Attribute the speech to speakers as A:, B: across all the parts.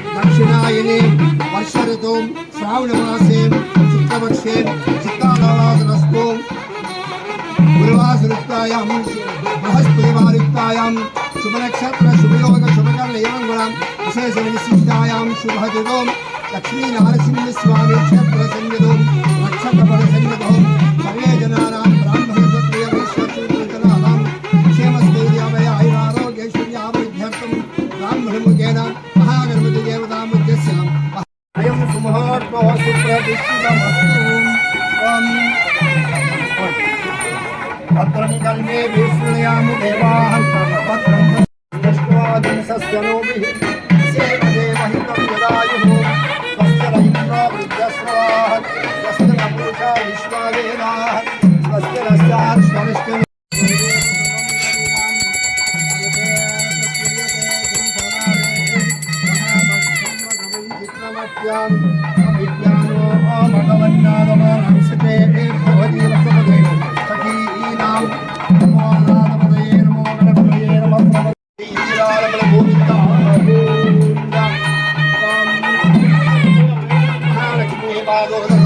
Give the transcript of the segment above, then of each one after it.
A: दक्षिणायने वर्ष ऋतु श्रावण मासे शुक्लपक्षे चित्तानवासनस्तु गुरुवासरुक्तायां बृहस्पतिवारुक्तायां शुभनक्षत्र शुभयोग शुभकर्णयोगुणं विशेषविशिष्टायां शुभतिथौ लक्ष्मीनारसिंहस्वामी क्षेत्र संयतो रक्षकपद संयतो सर्वे जनानां ब्राह्मणक्षत्रियवैश्यशूद्रजनानां क्षेमस्थैर्यावय आयुरारोग्यैश्वर्याभिवृद्ध्यर्थं ब्राह्मणमुखेन महागणपति देवतामुद्देश्यम् अयं सुमुहूर्तो सुप्रतिष्ठितमस्तु पत्रं कल्मे विष्णुयामु देवाः पत्रं दृष्ट्वा दिनसस्यनोभिः सेवदेवहितं यदायुः स्वस्य रहिन्द्रो वृद्धस्रवाः स्वस्य न पुरुषा विश्वावेदाः स्वस्य नस्यार्ष्वनिष्ठम् विज्ञानो भगवन्नादमानंसते भवति वसुपदे सखीनां नमो नादपदये नमो गणपतये नमः महालक्ष्मी पादोदकं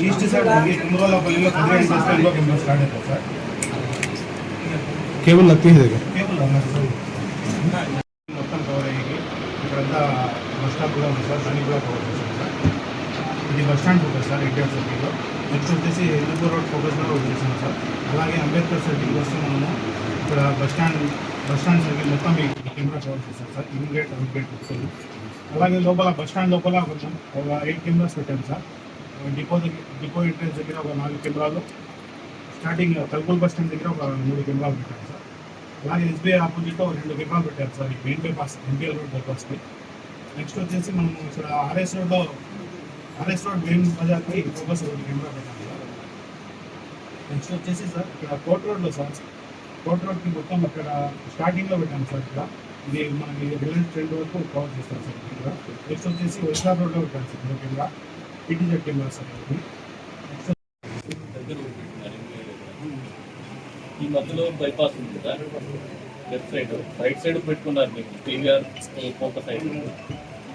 B: ఈస్ట్ సైడ్ कुंदवालापल्ली स्टार्ट है सर केबल लगती है केबल మొత్తం కవర్ అయ్యి ఇక్కడంతా బస్ స్టాప్ కూడా ఉంది సార్ దాన్ని కూడా కవర్ చేస్తాం సార్ ఇది bus stand focus sir NTR సర్కిల్లో నెక్స్ట్ వచ్చేసి ఎల్లుపూర్ రోడ్ ఫోకస్ కూడా వదిలేసాం సార్ అలాగే అంబేద్కర్ సర్కిల్ వస్తే మనము ఇక్కడ బస్ స్టాండ్ సర్కిల్ మొత్తం ఈ కెమెరా కవర్ చేస్తాం sir in gate out gate వస్తుంది అలాగే లోపల బస్ స్టాండ్ లోపల కొంచెం ఒక 8 కెమెరాస్ పెట్టాం సార్ డిపో ఎంట్రెన్స్ దగ్గర ఒక 4 కెమెరాలు స్టార్టింగ్ కల్పూల్ బస్ స్టాండ్ దగ్గర ఒక 3 కెమెరాలు పెట్టాం సార్ అలాగే ఎస్బీఐ ఆపోజిట్లో 2 కెమెరాలు పెట్టారు సార్ ఈ మెయిన్ బైపాస్ ఎన్టీఆర్ రోడ్ బైపాస్కి నెక్స్ట్ వచ్చేసి మనం ఇక్కడ ఆర్ఎస్ రోడ్ మెయిన్ బజార్కి ఫోకస్ 1 కెమెరా పెట్టాం సార్ నెక్స్ట్ వచ్చేసి సార్ ఇక్కడ కోర్ట్ రోడ్లో సార్ కోర్ట్ రోడ్కి మొత్తం ఇక్కడ స్టార్టింగ్లో పెట్టాం సార్ ఇక్కడ ఇది మనకి రిలయన్స్ ట్రెండ్ వరకు కవర్ చేస్తాం సార్ ఇక్కడ నెక్స్ట్ వచ్చేసి వైజాగ్ రోడ్లో పెట్టాం sir 1 camera ETZ camera sir
C: ఈ మధ్యలో బైపాస్ ఉంది sir left side right side పెట్టుకున్నారు మీకు పీవీఆర్ ఫోకస్ సైడ్ ఇటు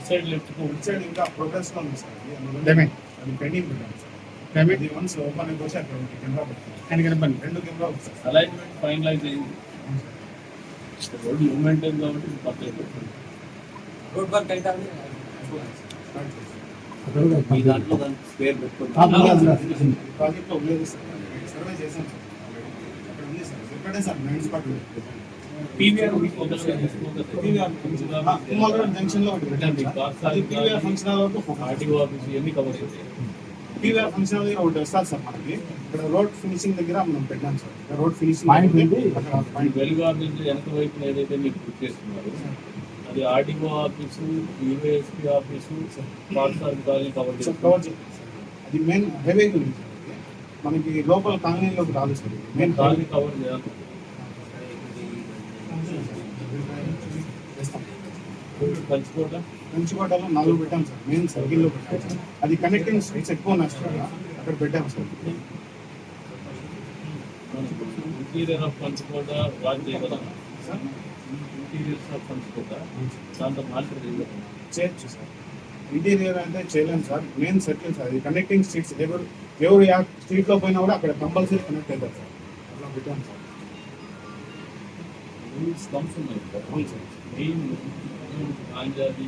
C: సైడ్ లెఫ్ట్
B: సైడ్ ఇంకా ప్రోగ్రెస్లో ఉంది సార్ అది పెండింగ్ పెట్టాం సార్ ఇది వన్స్ ఓపెన్ అయిపోతే అక్కడ కెమెరా పెట్టుకుంటాం 2 కెమెరా వస్తాయి
C: అలైన్మెంట్ ఫైనలైజ్ అయింది రోడ్ మూవ్మెంట్ ఉంది కాబట్టి పర్లేదు రోడ్ వర్క్ అయితే ఈ దాంట్లో స్క్వేర్ పెట్టుకుంటాం
B: ప్రాజెక్ట్లో ఉపయోగిస్తాం సర్వే చేసాం సార్ అక్కడే sir main spot
C: PVR focus
B: junction లో పీవీఆర్ ఫంక్షన్ హాల్ వరకు
C: ఆర్టీఓ ఆఫీస్ ఇవన్నీ కవర్ చేస్తాయి.
B: పీవీఆర్ ఫంక్షన్ హాల్ దగ్గర ఒకటి వస్తారు సార్ మనకి. ఇక్కడ రోడ్ ఫినిషింగ్ దగ్గర మనం పెట్టాం సార్. రోడ్ ఫినిషింగ్
C: వెలుగు ఆఫీస్ వెనక వైపున ఏదైతే మీకు బుక్ చేస్తున్నారు అది ఆర్టీఓ ఆఫీసు, యూఏఎస్పీ ఆఫీసు, పాఠశాల కాలనీ కవర్ చేస్తారు.
B: కవర్ చేస్తాం సార్. అది మెయిన్ హైవే గురించి సార్. మనకి లోపల కాలనీలోకి రాదు సార్. మెయిన్
C: కాలనీ కవర్ చేయాలి. పంచుకోవట
B: మంచికోటలో 4 పెట్టాం సార్. మెయిన్ సర్కిల్లో పెట్టాం సార్. అది కనెక్టింగ్ స్ట్రీట్స్ ఎక్కువ ఉన్నాయి సార్. అక్కడ పెట్టాం సార్.
C: ఇంటీరియర్ ఆఫ్ పంచుకోట వాచ్ చేయగలం
B: సార్
C: ఇంటీరియర్స్ ఆఫ్ పంచుకోట దాంతో మానిటర్ చేయగలం.
B: చేయొచ్చు సార్. ఇంటీరియర్ అంటే చేయలేము సార్. Main circle sir. అది కనెక్టింగ్ స్ట్రీట్స్ ఎవరు స్ట్రీట్లో పోయినా కూడా అక్కడ కంపల్సరీ కనెక్ట్ అవుతారు సార్. అట్లా పెట్టాం సార్.
C: స్లమ్స్ ఉన్నాయి
B: అవును సార్.
C: మెయిన్ ఆంజాది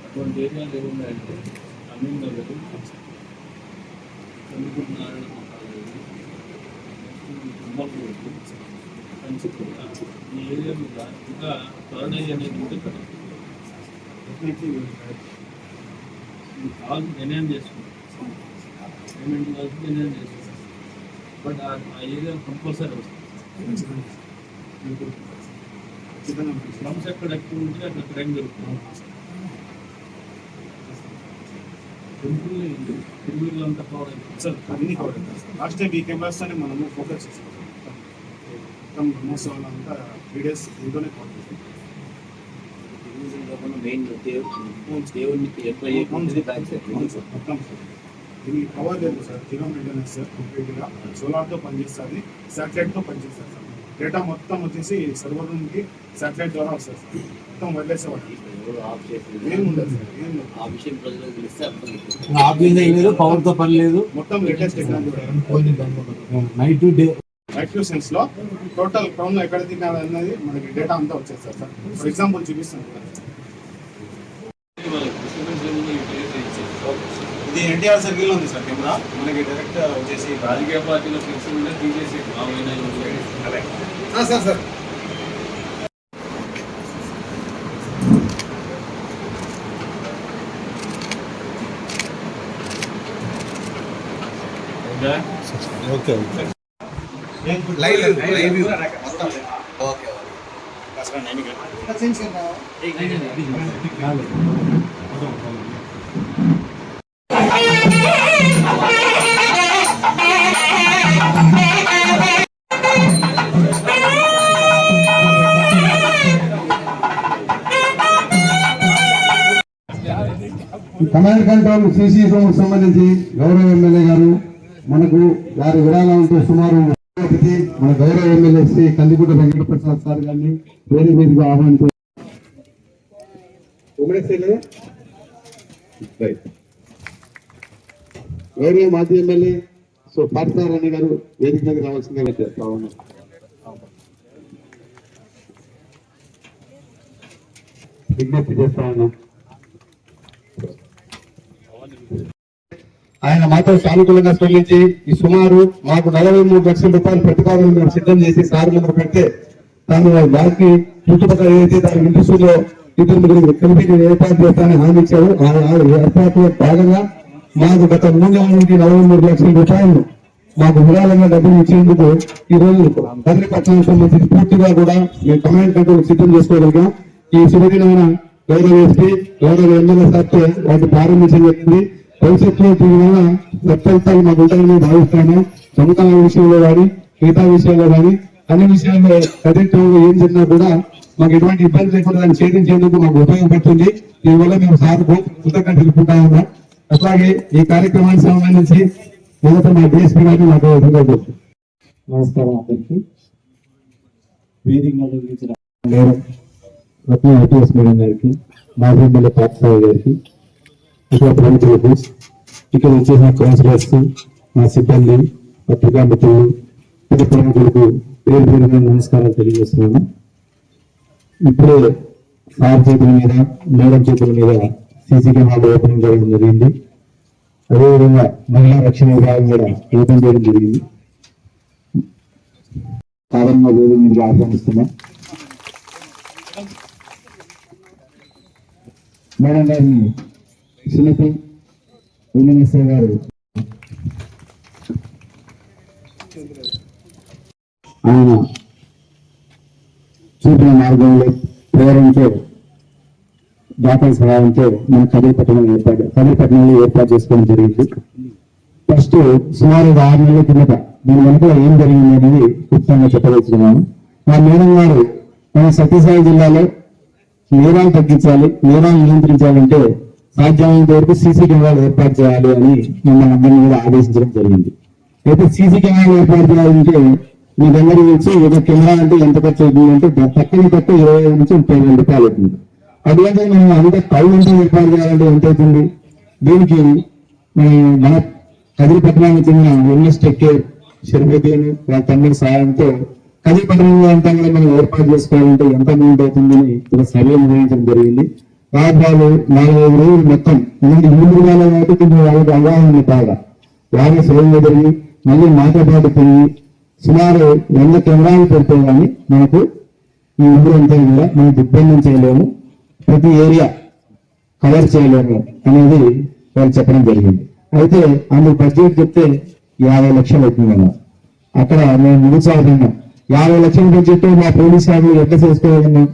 C: అటువంటి ఏరియాలు ఏమి ఉన్నాయంటే అమీన్ నగర్, చంద్రపూర్ నారాయణ పంచుకోట ఈ ఏరియా మీద ఇంకా థర్డ్ ఐ అనేది ఉంటే కదా కాల్ నిర్ణయం చేసుకుంటాం. పేమెంట్ కలిసి నిర్ణయం చేసుకుంటాం. బట్ ఆ ఏరియా కంపల్సరీ వస్తుంది. స్లమ్స్ ఎక్కడ ఎక్కువ ఉంటే అక్కడ క్రైమ్ జరుగుతుంది. టెంపుల్ అంతా కవర్ అవుతుంది
B: సార్. అన్ని కవర్ అవుతాయి సార్. లాస్ట్ టైం ఈ కెమెరాస్తోనే మనము ఫోకస్ చేసాం సార్. మొత్తం మోసం అంతా వీడియోస్ ఇంట్లోనే కవర్ చేసాం.
C: మెయిన్
B: మొత్తం సార్. ఇది కవర్ లేదు సార్. Zero maintenance sir. కంప్లీట్గా సోలార్తో పనిచేస్తుంది, శాటిలైట్తో పనిచేస్తుంది సార్. డేటా మొత్తం వచ్చేసి సర్వర్ నుంచి శాటిలైట్ ద్వారా వస్తుంది సార్. మొత్తం వైర్లెస్ వాటి ఏం ఉండదు సార్. ఏం లేదు.
C: ఆ విషయం ప్రజలకు తెలిస్తే అర్థం
D: ఆఫీస్ లేదు, పవర్ తో పని లేదు.
B: మొత్తం latest technology
D: night day
B: active sense లో టోటల్ క్రౌన్ లో ఎక్కడ తిన్నారు అనేది మనకి డేటా అంతా వచ్చేస్తారు సార్. ఫర్ ఎగ్జాంపుల్ చూపిస్తాను. ఇది ఎన్టీఆర్ సర్కిల్ లో ఉంది సార్ కెమెరా. మనకి డైరెక్ట్ వచ్చేసి
C: రాజకీయ పార్టీలో ఫ్లెక్సిబిలిటీ తీసేసి
B: sir sir
D: okay
A: command control CC room సంబంధించి గౌరవ ఎమ్మెల్యే గారు మనకు వారి విరాళంతో సుమారు మన గౌరవ ఎమ్మెల్యే శ్రీ కందికుంట వెంకటప్రసాద్ సార్ గారిని వేరే మీదుగా ఆహ్వానించారు. గౌరవ మాజీ ఎమ్మెల్యే పార్థసారథి గారు వేదిక మీద రావాల్సిందిగా చేస్తా ఉన్నారు. విజ్ఞప్తి చేస్తా ఉన్నాం. ఆయన మాతో సానుకూలంగా స్పందించి ఈ సుమారు మాకు 43 లక్షల రూపాయల ప్రతిపాదన మేము సిద్ధం చేసి సార్ ముందు పెడితే తాను దానికి చుట్టుపక్కల ఏదైతే దాని ఇండస్ట్రీలో 2-3 కంపెనీలు ఏర్పాటు చేస్తానని హామీ ఇచ్చారు. ఆ ఏర్పాటులో భాగంగా మాకు గత 3 నెలల నుంచి 43 లక్షల రూపాయలు మాకు విరాళంగా డబ్బులు ఇచ్చేందుకు ఈ రోజు కదిరి పట్టణానికి సంబంధించి పూర్తిగా కూడా మేము కమాండ్ కంట్రోల్ సిద్ధం చేసుకోగలిగాం. ఈ శుభదినమైన గౌరవ ఎస్పీ గౌరవ ఎమ్మెల్యే సార్తో వాటిని ప్రారంభించడం జరిగింది. భవిష్యత్తులో దీనివల్ల సత్ఫలితాలు మాకు ఉంటాయని భావిస్తాను. సముదాయ విషయంలో కానీ మిగతా విషయాల్లో కానీ అన్ని విషయాల్లో ప్రతిష్టంలో ఏం జరిగినా కూడా మాకు ఎటువంటి ఇబ్బంది లేకుండా దాన్ని ఛేదించేందుకు మాకు ఉపయోగపడుతుంది. దీనివల్ల మేము సార్ కృతజ్ఞత తెలుపుకుంటా ఉన్నాం. అట్లాగే ఈ కార్యక్రమానికి సంబంధించి మొదట మా డిఎస్పీ గారిని మాకు
D: నమస్కారం అందరికీ. వేదిక నిర్వహించిన
A: రత్న ఐపీఎస్ మేడం గారికి, మాజీ ఎమ్మెల్యే పార్థసారథి గారికి, ఇతర ప్రముఖులకు, ఇక్కడ వచ్చేసిన కౌన్సిలర్స్, మా సిబ్బంది, పత్రికా మిత్రులు, ఇతర ప్రముఖులకు పేరు పేరుగా నమస్కారాలు తెలియజేస్తున్నాను. ఇప్పుడే సార్ చేతుల మీద, మేడం చేతుల మీద సీసీ కెమెరాలు ఓపెనింగ్ చేయడం జరిగింది. అదేవిధంగా మహిళా రక్షణ విభాగం కూడా ఓపెన్ చేయడం జరిగింది.
D: కారణంగా వేదిక మీదకి ఆహ్వానిస్తున్నాం. మేడం గారిని శ్రీమతి ఉమామేశ్వరి గారు ఆయన చూపిన మార్గంలో ప్రేరణతో దాతల సహాయంతో మన కదిరిపట్నంలో ఏర్పాటు చేసుకోవడం జరిగింది. ఫస్ట్ సుమారు 6 నెలల కిందట దీని వెనుక ఏం జరిగింది అనేది క్లుప్తంగా చెప్పదలుచుకున్నాను. మా మేడం గారు మన సత్యసాయి జిల్లాలో నేరాలు తగ్గించాలి, నేరాలు నియంత్రించాలంటే సాధ్యమైనంత వరకు సీసీ కెమెరాలు ఏర్పాటు చేయాలి అని మిమ్మల్ని అందరినీ కూడా ఆదేశించడం జరిగింది. అయితే సీసీ కెమెరాలు ఏర్పాటు చేయాలంటే మీ దగ్గర నుంచి ఒక కెమెరా అంటే ఎంత ఖర్చు అవుతుంది అంటే తక్కువ 25,000 నుంచి 30,000 రూపాయలు అవుతుంది. అటువంటి మనం అంత కౌంట్ ఏర్పాటు చేయాలంటే ఎంత అవుతుంది? దీనికి మన కదిరిపట్నానికి చెందిన ఎంఎస్ టెక్ కేర్ శర్మతి అని వాళ్ళ తమ్ముడి సహాయంతో కదిరిపట్నంలో అంతా కూడా మనం ఏర్పాటు చేసుకోవాలంటే ఎంత అమౌంట్ అవుతుందని ఒక సర్వే నిర్వహించడం జరిగింది. దాదాపు 4-5 రోజులు మొత్తం 3 వేల కాబట్టి కొంచెం వాళ్ళకి అవగాహన బాగా బాగా సేవలు జరిగి మళ్ళీ మాతో పాటు పోయి సుమారు 100 కెమెరాలు పెడితే కానీ మనకు ఈ ఊరంతా కూడా మనం దిగ్బంధం చేయలేము, ప్రతి ఏరియా కవర్ చేయలేము అనేది వాళ్ళు చెప్పడం జరిగింది. అయితే అందుకు బడ్జెట్ చెప్తే 50 లక్షలు అవుతుందన్న. అక్కడ మేము ముగిసాగుతున్నాం. 50 లక్షల బడ్జెట్ మా పోలీస్ శాఖలు ఎట్లా చేసుకోవాలన్నాం.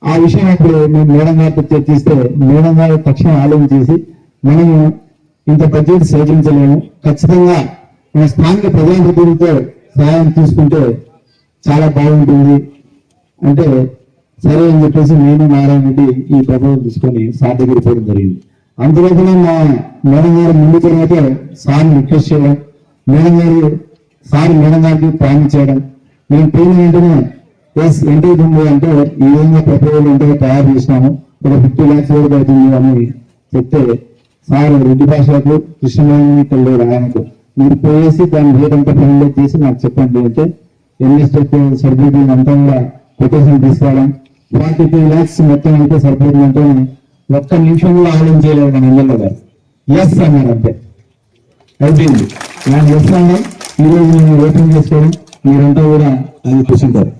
D: ఆ విషయం అప్పుడు మేము మేడం గారితో చర్చిస్తే మేడం గారు తక్షణం ఆలోచించేసి మనము ఇంత బడ్జెట్ సేకరించలేము, ఖచ్చితంగా మన స్థానిక ప్రజాప్రతినిధులతో సహాయం తీసుకుంటే చాలా బాగుంటుంది అంటే సరే అని చెప్పేసి నేను నారాయణ రెడ్డి ఈ ప్రపోజల్ తీసుకొని సార్ దగ్గర పోవడం జరిగింది. అందులోపల మా మేడం గారు ముందు తర్వాత సార్ని రిక్వెస్ట్ చేయడం, మేడం గారికి ప్రామిస్ చేయడం, మేము పోయిన వెంటనే ఎస్ ఎంత అవుతుంది అంటే ఈ విధంగా ప్రపోజల్ అంటే తయారు చేసినాము, ఒక 50 lakhs వరకు అవుతుంది అని చెప్తే సార్ రెడ్డి భాషలకు కృష్ణమోహన్ లేడు ఆయనకు మీరు పోయేసి దాని రేట్ అంతా ఫైనలైజ్ చేసి నాకు చెప్పండి అంటే ఎన్ఎస్ సర్టిఫికేట్ అంతా కూడా కొటేషన్ తీసుకోవడం 43 lakhs మొత్తం అయితే సరిపోతుందంటే 1 నిమిషంలో ఆలోచన చేయలేదు మన ఎమ్మెల్యే గారు. ఎస్ అన్నారు అంతే అయిపోయింది. నేను ఎస్ అన్నా ఈరోజు నేను ఓపెన్ చేసుకోవడం మీరంతా కూడా అది కూర్చుంటారు.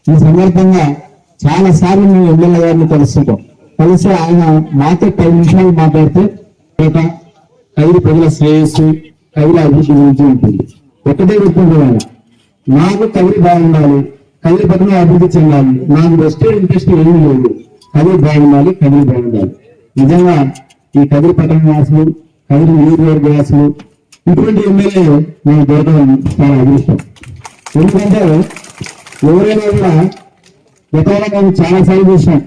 D: ఈ సందర్భంగా చాలా సార్లు మేము ఎమ్మెల్యే గారిని కలుస్తుంటాం. కలిసి ఆయన మాతో 10 నిమిషాలు మాట్లాడితే కదిరి ప్రజల శ్రేయస్సు కదిరి అభివృద్ధి గురించి ఉంటుంది. ఒకటే చెప్పుకుంటున్నాను, నాకు కదిరి బాగుండాలి, కదిరి పట్టణం అభివృద్ధి చెందాలి, నాకు వెస్టెడ్ ఇంట్రెస్ట్ ఏమీ లేదు, కదిరి బాగుండాలి, కదిరి బాగుండాలి. నిజంగా ఈ కదిరి పట్టణ వాసులు, కదిరి నియోజకవర్గ వాసులు ఇటువంటి ఎమ్మెల్యే మనం దొరకడం చాలా అదృష్టం. ఎందుకంటే ఎవరైనా కూడా గతంలో మేము చాలా సార్లు చూసినాం,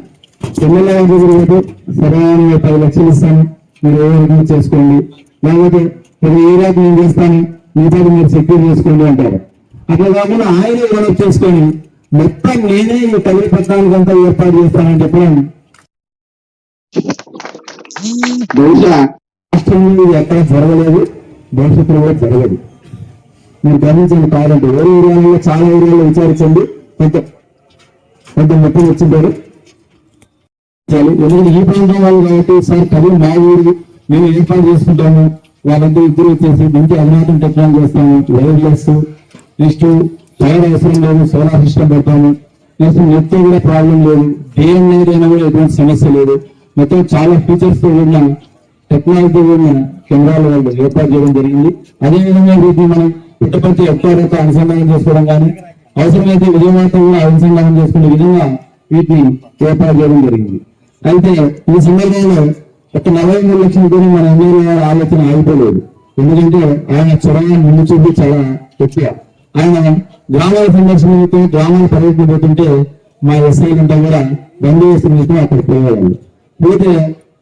D: ఎమ్మెల్యే గారి దగ్గర సరే 10 లక్షలు ఇస్తాను మీరు ఏమైనా చేసుకోండి, లేకపోతే ప్రతి ఏరియాకి నేను చేస్తాను మిగతా మీరు సెక్యూర్ చేసుకోండి అంటారు. అట్లా కాకుండా ఆయన డెవలప్ చేసుకొని మొత్తం నేనే ఈ కదిరి పట్టణానికంతా ఏర్పాటు చేస్తానని చెప్పడం బహుశా రాష్ట్రంలో ఇది ఎక్కడ జరగలేదు, భవిష్యత్తులో కూడా జరగదు. మీరు గమనించండి. కావాలంటే వేరే ఏరియాలో చాలా ఏరియాలో విచారించండి, కొంత మొత్తం వచ్చింటారు. ఎందుకంటే ఈ ప్రాంతం వాళ్ళు కాబట్టి సార్ కదిరి మా ఊరు మేము ఏర్పాటు చేసుకుంటాము, వాళ్ళంతా ఇద్దరు వచ్చేసి దీనికి అధునాతన టెక్నాలజీ చేస్తాము, వైర్లెస్ నెక్స్ట్ ఫైర్ అవసరం లేదు, సోలార్ సిస్టమ్ పెడతాము, నెక్స్ట్ నెట్ కూడా ప్రాబ్లం లేదు, డిఎన్ఏ అయినా కూడా ఎటువంటి సమస్య లేదు, మొత్తం చాలా ఫీచర్స్ తో ఉన్న టెక్నాలజీ ఉన్న కెమెరాలు వాళ్ళు ఏర్పాటు చేయడం జరిగింది. అదేవిధంగా వీటిని మనం పుట్టపర్తి ఎక్కడైతే అనుసంధానం చేసుకోవడం కానీ అవసరమైతే విజయవాడతో కూడా అనుసంధానం చేసుకునే విధంగా వీటిని ఏర్పాటు చేయడం జరిగింది. అయితే ఈ సందర్భంలో ఒక 43 లక్షలతో మన ఎమ్మెల్యే గారి ఆలోచన ఆగిపోలేదు. ఎందుకంటే ఆయన చొరవ ముందు చూపి చాలా ఎక్కువ. ఆయన గ్రామాల సందర్శనతో గ్రామాల పర్యటన పోతుంటే మా ఎస్ఐ అంతా కూడా బందోబస్తు తీసుకుని అక్కడ పోయేవాళ్ళు. పోతే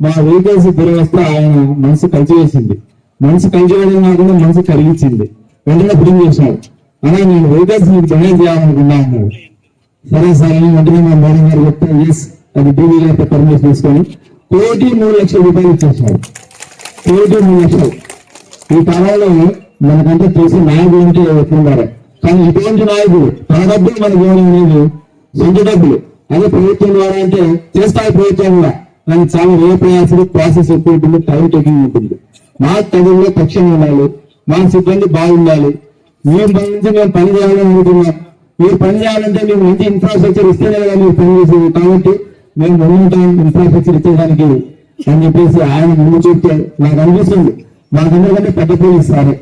D: మా వెహికల్స్ దురవస్థ ఆయన మనసు కలిసివేసింది. మనసు కలిసివేయడం కాకుండా మనసు కలిగించింది. వెంటనే ఫోన్ చేసినాడు, అలా నేను వెహికల్స్ మీకు డొనేట్ చేయాలనుకున్నా అన్నాడు. సరే సార్ అని వెంటనే మా మేడం గారు చెప్తే ఎస్ అది డీవీ గారితో పర్మిషన్ తీసుకొని 1,03,00,000 రూపాయలు ఇచ్చేసినాడు. 1,03,00,000. ఈ కాలంలో మనకంటే తెలిసిన నాయకులు అంటే ఎట్లున్నారు, కానీ ఇటువంటి నాయకుడు తన డబ్బులు మనకు ఇవ్వడం లేదు, సొంత డబ్బులు. అదే ప్రభుత్వం ద్వారా అంటే చేస్తాయి ప్రభుత్వం కూడా, కానీ చాలా వ్యయ ప్రయాసాలు, ప్రాసెస్ ఎక్కువ ఉంటుంది, టైం టేకింగ్ ఉంటుంది. మా తగుల్లో తక్షణం ఉండాలి, మా సిబ్బంది బాగుండాలి, మేము నుంచి మేము పని చేయాలని అనుకుంటున్నాం. మీరు పని చేయాలంటే మేము మంచి ఇన్ఫ్రాస్ట్రక్చర్ ఇస్తేనే కదా మీరు పని చేసేది, కాబట్టి మేము ముందు ఇన్ఫ్రాస్ట్రక్చర్ ఇచ్చేదానికి అని చెప్పేసి ఆయన ముందు చెప్తే నాకు అనిపిస్తుంది మాకందరికంటే పెద్ద పోలీస్ సారే,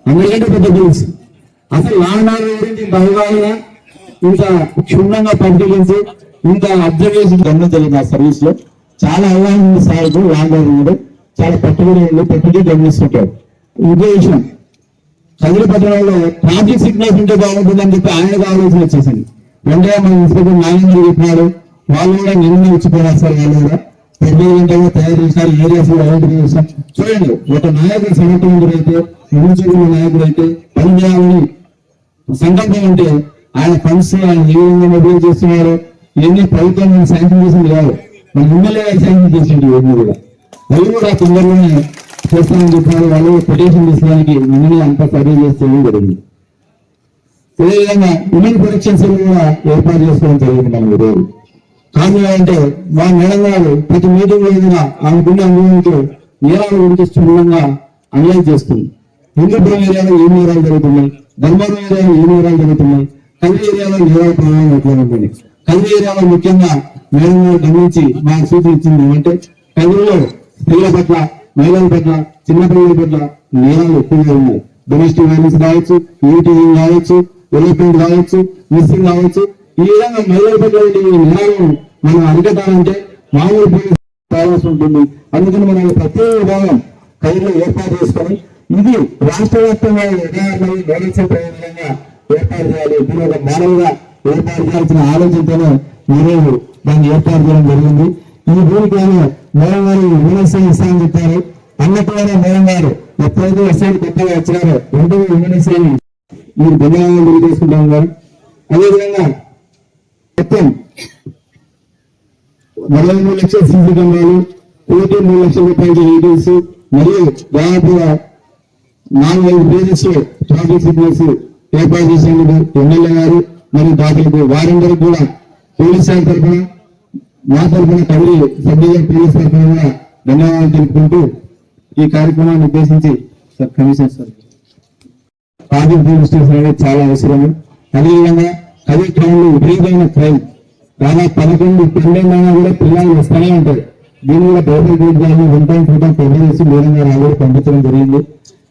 D: అందరికంటే పెద్ద పోలీస్. అసలు లాండాల గురించి ఇంత అవగాహన, ఇంత క్షుణ్ణంగా పరిశీలించి ఇంత అబ్జర్వేషన్ గమనించలేదు. ఆ సర్వీస్ లో చాలా అవగాహన ఉంది సార్కు, లాండాల మీద చాలా పట్టుబడి గమనిస్తుంటారు. ఇదే విషయం కదిరి పట్టణంలో ట్రాఫిక్ సిగ్నల్స్ ఉంటే బాగుంటుందని చెప్పి ఆయనకు ఆలోచన వచ్చేసింది. వెంటనే మన ఇన్స్పెక్టర్ నాగేంద్ర చెప్పినాడు, వాళ్ళు కూడా నిన్న ఇచ్చిపోయినారు సార్, వాళ్ళు కూడా 10 గంటలుగా తయారు చేసినారు, ఏరియాస్ కూడా ఐడెంటిఫై చేశారు. చూడండి, ఒక నాయకుడు సమర్థవంతుడైతే, ముందుకు నాయకుడైతే, పని చేయాలని సంకల్పం ఉంటే ఆయన ఫండ్స్ ఆయన ఏ విధంగా మొబైల్ చేస్తున్నారు, ఇవన్నీ ప్రభుత్వం శాంక్షన్ చేసింది కాదు, మన ఎమ్మెల్యే శాంక్షన్ చేసింది. ఇవన్నీ కూడా వాళ్ళు కూడా తొందరగానే చేస్తామని చెప్పినారు. వాళ్ళు పిటిషన్ తీసుకోవడానికి నిన్ననే అంతా సర్వే చేస్తే జరిగింది. అదేవిధంగా ఉమెన్ ప్రొటెక్షన్ సెల్ కూడా ఏర్పాటు చేసుకోవడం జరిగింది. మనం ఈరోజు కారణం అంటే మా మేడం గారు ప్రతి మీటింగ్ లో ఏదైనా ఆమెకున్న అనుభవంతో నేరాల గురించి స్థూలంగా అనలైజ్ చేస్తుంది. హిందూపురం ఏరియాలో ఏ నేరాలు జరుగుతున్నాయి, ధర్మవరం ఏరియాలో ఏ నేరాలు జరుగుతున్నాయి, కదిరి ఏరియాలో నేరాల ప్రభావం ఎట్లా ఉంటుంది. కదిరి ఏరియాలో ముఖ్యంగా మేడం గారు గమనించి మాకు సూచన ఇచ్చింది ఏమంటే, కదిరిలో స్త్రీల పట్ల, మహిళల పట్ల, చిన్నపిల్లల పట్ల నేరాలు ఎక్కువగా ఉన్నాయి. డొమెస్టిక్ వైలెన్స్ కావచ్చు, ఈటీజింగ్ కావచ్చు, డెవలప్మెంట్ కావచ్చు, మిస్సింగ్ కావచ్చు. ఈ విధంగా మహిళల పట్ల నేరాలను మనం అరికట్టాలంటే మామూలు పోలీసు కావాల్సి ఉంటుంది. అందుకని మనం ప్రత్యేక విభాగం కదిరిలో ఏర్పాటు చేసుకొని ఇది రాష్ట్ర వ్యాప్తంగా విధంగా ఏర్పాటు చేయాలి. దీని ఒక మోడల్గా ఏర్పాటు చేయాల్సిన ఆలోచనతోనే ఈరోజు దాన్ని ఏర్పాటు చేయడం జరిగింది. ఈ ఊరికి మేడం గారు యుఎన్ఎస్ఐ ఇస్తామని చెప్పారు. అన్నట్టుగానే మేడం గారు ఎప్పుడైతే ఎస్ఐ కొత్తగా వచ్చినారో వెంటనే యుఎన్ఎస్ఐ మీరు ధన్యవాదాలు తెలియజేసుకుంటాం గారు. అదేవిధంగా మొత్తం 43 లక్షల సీసీ కెమెరాలు, 3 లక్షల రూపాయల డీటెయిల్స్ మరియు దాదాపుగా 4-5 పేజెస్ ట్రాఫిక్ సిగ్నల్స్ ఏర్పాటు చేసేందుకు ఎమ్మెల్యే గారు మరియు దాఖలకు వారందరూ కూడా పోలీస్ శాఖ తరఫున, మా తరఫున కదిరి సబ్ డివిజన్ పోలీస్ తరఫున కూడా ధన్యవాదాలు తెలుపుకుంటూ ఈ కార్యక్రమాన్ని ఉద్దేశించి sir commissioner sir traffic police station అనేది చాలా అవసరము. అదేవిధంగా కదిరి టౌన్ లో విపరీతమైన క్రైమ్, దాదాపు 11-12 కూడా పిల్లలు వస్తూనే ఉంటారు. దీన్ని కూడా బయటకు తీర్చాలని 1.2 పెద్ద చేసి మేడం గారు ఆల్రెడీ పంపించడం జరిగింది.